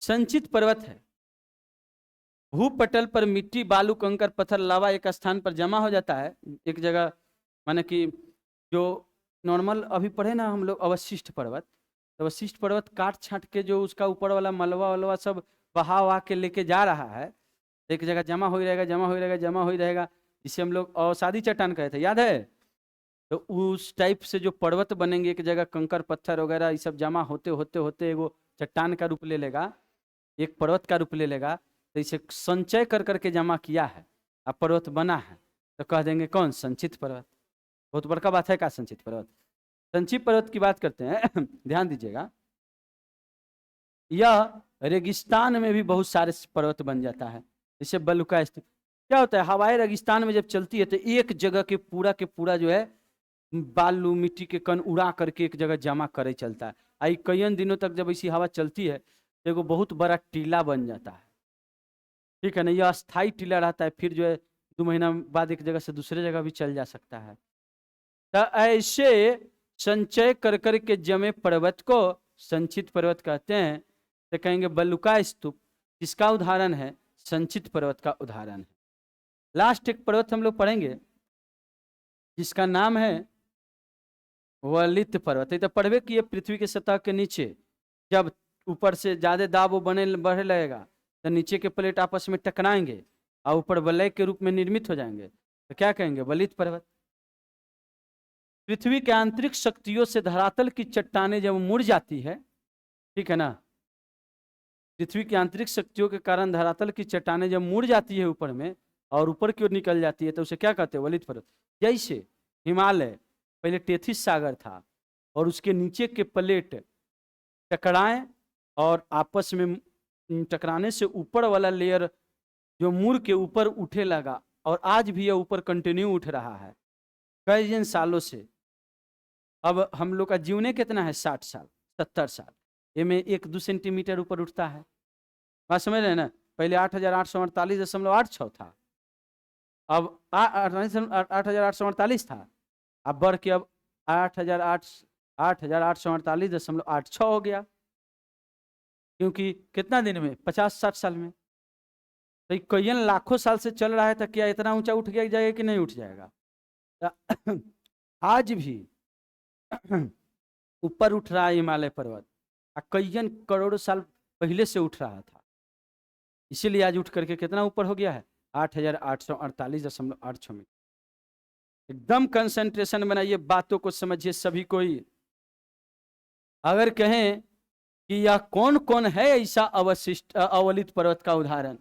संचित पर्वत है, भूपटल पर मिट्टी, बालू, कंकर, पत्थर, लावा एक स्थान पर जमा हो जाता है एक जगह। माने कि जो नॉर्मल अभी पढ़े ना हम लोग अवशिष्ट पर्वत, तो अवशिष्ट पर्वत काट छाट के जो उसका ऊपर वाला मलबा वलवा सब बहा वहा के लेके जा रहा है, एक जगह जमा हो रहेगा, जमा हो रहेगा, जमा हो रहेगा। इसे हम लोग अवसादी चट्टान कहे थे, याद है। तो उस टाइप से जो पर्वत बनेंगे एक जगह, कंकर पत्थर वगैरह ये सब जमा होते होते होते वो चट्टान का रूप ले लेगा, एक पर्वत का रूप ले लेगा। तो इसे संचय कर करके जमा किया है, अब पर्वत बना है, तो कह देंगे कौन, संचित पर्वत। बहुत बड़का बात है का संचित पर्वत। संचित पर्वत की बात करते हैं ध्यान दीजिएगा, यह रेगिस्तान में भी बहुत सारे पर्वत बन जाता है। जैसे बलुका स्तूप, क्या होता है, हवाई रेगिस्तान में जब चलती है तो एक जगह के पूरा जो है बालू मिट्टी के कण उड़ा करके एक जगह जमा करे चलता है। आई कई दिनों तक जब ऐसी हवा चलती है तो एगो बहुत बड़ा टीला बन जाता है, ठीक है ना। यह अस्थाई टीला रहता है, फिर जो है 2 महीना बाद एक जगह से दूसरे जगह भी चल जा सकता है। तो ऐसे संचय कर करके जमे पर्वत को संचित पर्वत कहते हैं। तो कहेंगे बलुका स्तूप किसका उदाहरण है, संचित पर्वत का उदाहरण है। लास्ट एक पर्वत हम लोग पढ़ेंगे जिसका नाम है वलित पर्वत। तो पढ़वे कि ये पृथ्वी के सतह के नीचे जब ऊपर से ज्यादा दाब वो बढ़ने लगेगा तो नीचे के प्लेट आपस में टकराएंगे और ऊपर वलय के रूप में निर्मित हो जाएंगे, तो क्या कहेंगे, वलित पर्वत। पृथ्वी के आंतरिक शक्तियों से धरातल की चट्टानें जब मुड़ जाती है, ठीक है ना, पृथ्वी की आंतरिक शक्तियों के कारण धरातल की चट्टानें जब मुड़ जाती है ऊपर में और ऊपर की ओर निकल जाती है, तो उसे क्या कहते हैं, वलित पर्वत। जैसे हिमालय पहले टेथिस सागर था और उसके नीचे के प्लेट टकराए और आपस में टकराने से ऊपर वाला लेयर जो मुड़ के ऊपर उठे लगा, और आज भी यह ऊपर कंटिन्यू उठ रहा है कई सालों से। अब हम लोग का जीवने कितना है, 60 साल 70 साल, ये में 1-2 सेंटीमीटर ऊपर उठता है। बात समझ रहे हैं ना। पहले 8,848.86 था, अब 8,848 था, अब बढ़ के अब 8,848.86 हो गया। क्योंकि कितना दिन में, 50-60 साल में। तो कई लाखों साल से चल रहा है, तो क्या इतना ऊंचा उठ गया जाएगा कि नहीं उठ जाएगा। आज भी ऊपर उठ रहा है हिमालय पर्वत, कई करोड़ों साल पहले से उठ रहा था, इसीलिए आज उठ करके कितना ऊपर हो गया है, 8,848.86 मीटर। एकदम कंसंट्रेशन बनाइए, बातों को समझिए सभी कोई। अगर कहें कि यह कौन कौन है ऐसा अवशिष्ट अवलित पर्वत का उदाहरण,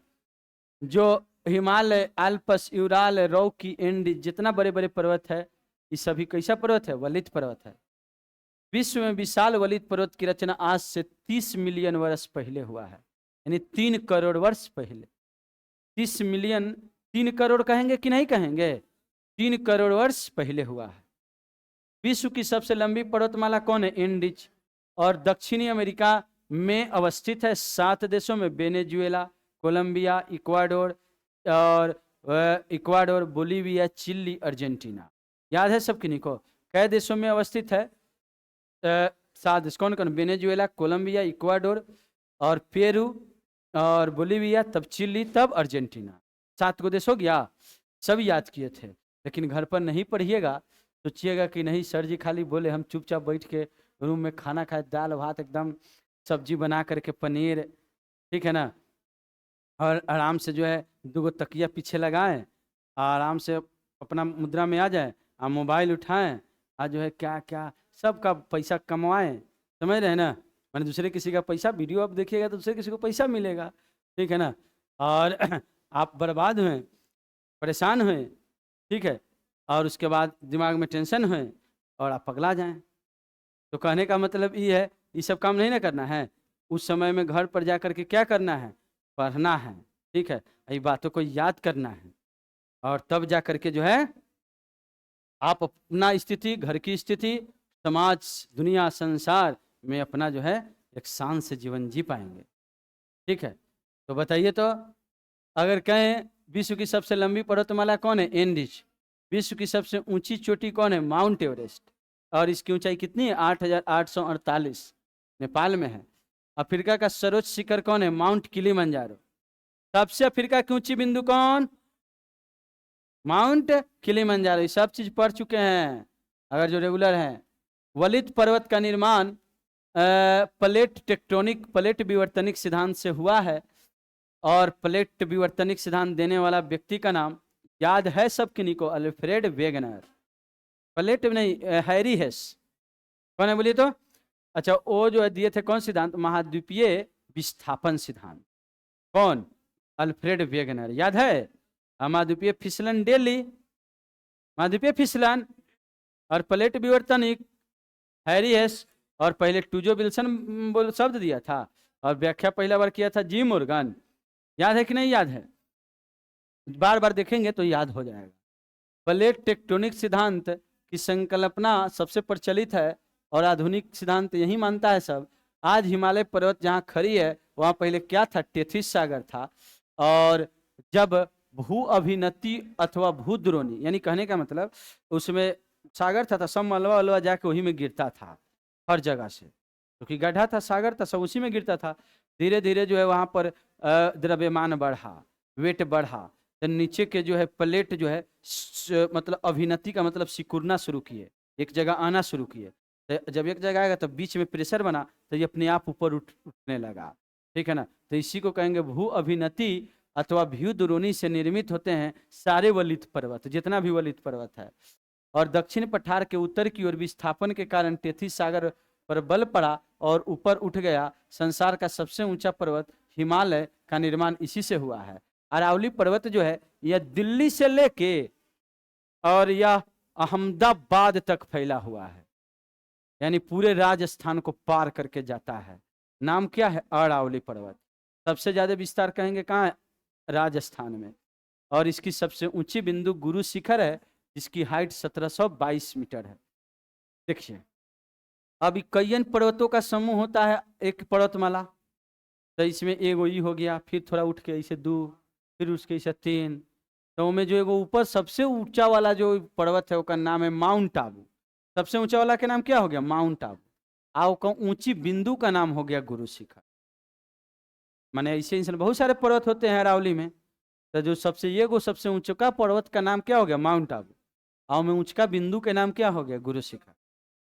जो Himalaya, Alps, Ural, Rocky, Andes, जितना बड़े बड़े पर्वत है, ये सभी कैसा पर्वत है, वलित पर्वत है। विश्व में विशाल वलित पर्वत की रचना आज से 30 मिलियन वर्ष पहले हुआ है, यानी 3 करोड़ वर्ष पहले। 30 मिलियन, 3 करोड़ कहेंगे कि नहीं कहेंगे, 3 करोड़ वर्ष पहले हुआ है। विश्व की सबसे लंबी पर्वतमाला कौन है, एंडीज, और दक्षिणी अमेरिका में अवस्थित है। 7 देशों में, Venezuela, Colombia, Ecuador, Bolivia, Chile, Argentina. याद है सब किन्हीं को, कई देशों में अवस्थित है, 7 देश, कौन कौन, वेनेजुएला, कोलंबिया, इक्वाडोर और पेरू और बोलीविया, तब चिली, तब अर्जेंटीना। 7 को देश हो गया, सब याद किए थे, लेकिन घर पर नहीं पढ़िएगा, सोचिएगा कि नहीं सर जी खाली बोले, हम चुपचाप बैठ के रूम में खाना खाए, दाल भात एकदम सब्जी बना करके, पनीर, ठीक है ना, और आराम से जो है 2 तकिया पीछे लगाएं, आराम से अपना मुद्रा में आ जाए, आप मोबाइल उठाएं, आज जो है क्या क्या सबका पैसा कमवाएं, समझ रहे हैं ना। मैंने दूसरे किसी का पैसा, वीडियो आप देखिएगा तो दूसरे किसी को पैसा मिलेगा, ठीक है ना, और आप बर्बाद हुए, परेशान हुए, ठीक है, और उसके बाद दिमाग में टेंशन हुए और आप पगला जाएं। तो कहने का मतलब ये है, ये सब काम नहीं ना करना है, उस समय में घर पर जा करके क्या करना है, पढ़ना है, ठीक है, ये बातों को याद करना है, और तब जा करके जो है आप अपना स्थिति, घर की स्थिति, समाज, दुनिया, संसार में अपना जो है एक शान से जीवन जी पाएंगे, ठीक है। तो बताइए, तो अगर कहें विश्व की सबसे लंबी पर्वतमाला कौन है, एंडीज। विश्व की सबसे ऊंची चोटी कौन है, माउंट एवरेस्ट, और इसकी ऊंचाई कितनी है, 8,848, नेपाल में है। अफ्रीका का सर्वोच्च शिखर कौन है, माउंट किलिमंजारो। सबसे अफ्रीका की ऊंची बिंदु कौन, माउंट किलिमंजारो। ये सब चीज पढ़ चुके हैं अगर जो रेगुलर हैं। वलित पर्वत का निर्माण प्लेट विवर्तनिक सिद्धांत से हुआ है, और प्लेट विवर्तनिक सिद्धांत देने वाला व्यक्ति का नाम याद है सब किन्हीं को, अल्फ्रेड वेगनर। प्लेट नहीं, हैरी हेस, कौन है बोलिए तो। अच्छा, वो जो है दिए थे कौन सिद्धांत, महाद्वीपीय विस्थापन सिद्धांत, कौन, अल्फ्रेड वेगनर, याद है। महाद्वीपीय फिसलन डेली, महाद्वीपीय फिसलन, और प्लेट विवर्तनिक हैरी हेस, और पहले टूजो विल्सन बोल शब्द दिया था, और व्याख्या पहला बार किया था जी मोर्गन। याद है कि नहीं याद है, बार बार देखेंगे तो याद हो जाएगा। प्लेट टेक्टोनिक सिद्धांत की संकल्पना सबसे प्रचलित है, और आधुनिक सिद्धांत यही मानता है सब। आज हिमालय पर्वत जहाँ खड़ी है, वहाँ पहले क्या था, टेथिस सागर था, और जब भू अभिनति अथवा भूद्रोणी, यानी कहने का मतलब उसमें सागर था, सब मलबा वलवा जाके वही में गिरता था हर जगह से, क्योंकि तो गड्ढा था, सागर था, सब उसी में गिरता था। धीरे धीरे जो है वहाँ पर द्रव्यमान बढ़ा, वेट बढ़ा, तो नीचे के जो है प्लेट जो है मतलब अभिनति का मतलब सिकुड़ना शुरू किए, एक जगह आना शुरू किए। तो जब एक जगह आएगा तो बीच में प्रेशर बना, तो ये अपने आप ऊपर उठने लगा, ठीक है ना। तो इसी को कहेंगे भू अभिनति अथवा भूद्रोणी से निर्मित होते हैं सारे वलित पर्वत, जितना भी वलित पर्वत है। और दक्षिण पठार के उत्तर की ओर विस्थापन के कारण टेथिस सागर पर बल पड़ा और ऊपर उठ गया। संसार का सबसे ऊंचा पर्वत हिमालय का निर्माण इसी से हुआ है। अरावली पर्वत जो है यह दिल्ली से लेके और यह अहमदाबाद तक फैला हुआ है, यानी पूरे राजस्थान को पार करके जाता है। नाम क्या है, अरावली पर्वत। सबसे ज्यादा विस्तार कहेंगे कहाँ है, राजस्थान में। और इसकी सबसे ऊंची बिंदु गुरु शिखर है, जिसकी हाइट 1722 मीटर है। देखिए अभी कईयन पर्वतों का समूह होता है एक पर्वतमाला, तो इसमें एगो ई हो गया, फिर थोड़ा उठ के ऐसे 2, फिर उसके ऐसे 3, तो में जो एगो ऊपर सबसे ऊंचा वाला जो पर्वत है उसका नाम है माउंट आबू। सबसे ऊंचा वाला का नाम क्या हो गया? माउंट आबू। आओ का ऊंची बिंदु का नाम हो गया गुरु शिखर। माने ऐसे इंसान बहुत सारे पर्वत होते हैं अरावली में, तो जो सबसे ये गो सबसे ऊंचा पर्वत का नाम क्या हो गया? माउंट आबू। आओ में ऊंचा बिंदु के नाम क्या हो गया? गुरु शिखर।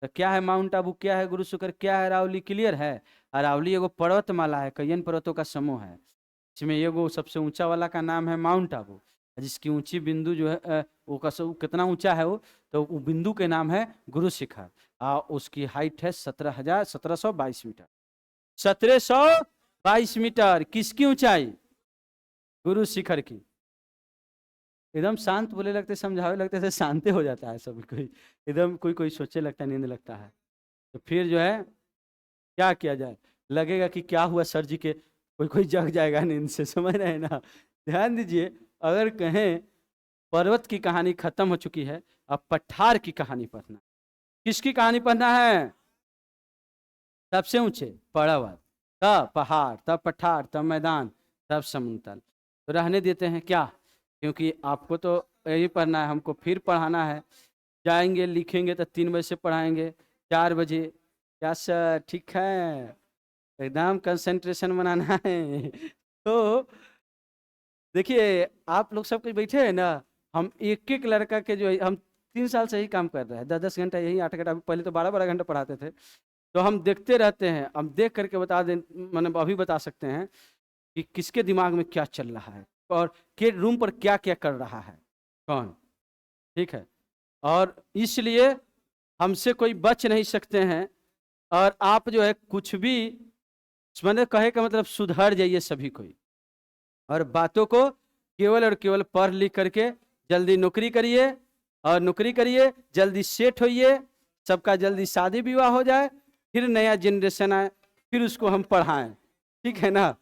तो क्या है माउंट आबू, क्या है गुरु शिखर, क्या है अरावली? क्लियर है? अरावली एगो पर्वतमाला है, कईयन पर्वतों का समूह है, इसमें एगो सबसे ऊंचा वाला का नाम है माउंट आबू, जिसकी ऊंची बिंदु जो है वो कितना ऊंचा है वो, तो वो बिंदु के नाम है गुरु शिखर। उसकी हाइट है 1722 मीटर। 1722 मीटर किसकी ऊंचाई? गुरु शिखर की। एकदम शांत बोले लगते, समझावे लगते थे, शांति हो जाता है सब कोई, एकदम कोई कोई सोचे लगता है, नींद लगता है। तो फिर जो है क्या किया जाए, लगेगा कि क्या हुआ सर जी के, कोई कोई जग जाएगा नींद से, समझ रहे हैं ना। ध्यान दीजिए, अगर कहें पर्वत की कहानी खत्म हो चुकी है, अब पठार की कहानी पढ़ना। किसकी कहानी पढ़ना है? सबसे ऊंचे पर्वत, तब पहाड़, तब पठार, तब मैदान, तब समुद्र तल। तो रहने देते हैं क्या, क्योंकि आपको तो यही पढ़ना है, हमको फिर पढ़ाना है। जाएंगे लिखेंगे तो 3 बजे से पढ़ाएंगे, 4 बजे। क्या सर ठीक है? एकदम कंसंट्रेशन बनाना है। तो देखिए आप लोग सब कुछ बैठे हैं ना, हम एक एक लड़का के जो है, हम 3 साल से ही काम कर रहे हैं, 10-10 घंटा यही, 8 घंटा, पहले तो 12-12 घंटा पढ़ाते थे। तो हम देखते रहते हैं, हम देख करके बता दें, मतलब अभी बता सकते हैं कि किसके दिमाग में क्या चल रहा है और के रूम पर क्या क्या कर रहा है कौन। ठीक है, और इसलिए हमसे कोई बच नहीं सकते हैं। और आप जो है कुछ भी, मैंने कहे का मतलब सुधर जाइए सभी कोई, और बातों को केवल और केवल पढ़ लिख करके जल्दी नौकरी करिए, और नौकरी करिए, जल्दी सेट होइए, सबका जल्दी शादी विवाह हो जाए, फिर नया जनरेशन आए, फिर उसको हम पढ़ाएं। ठीक है ना?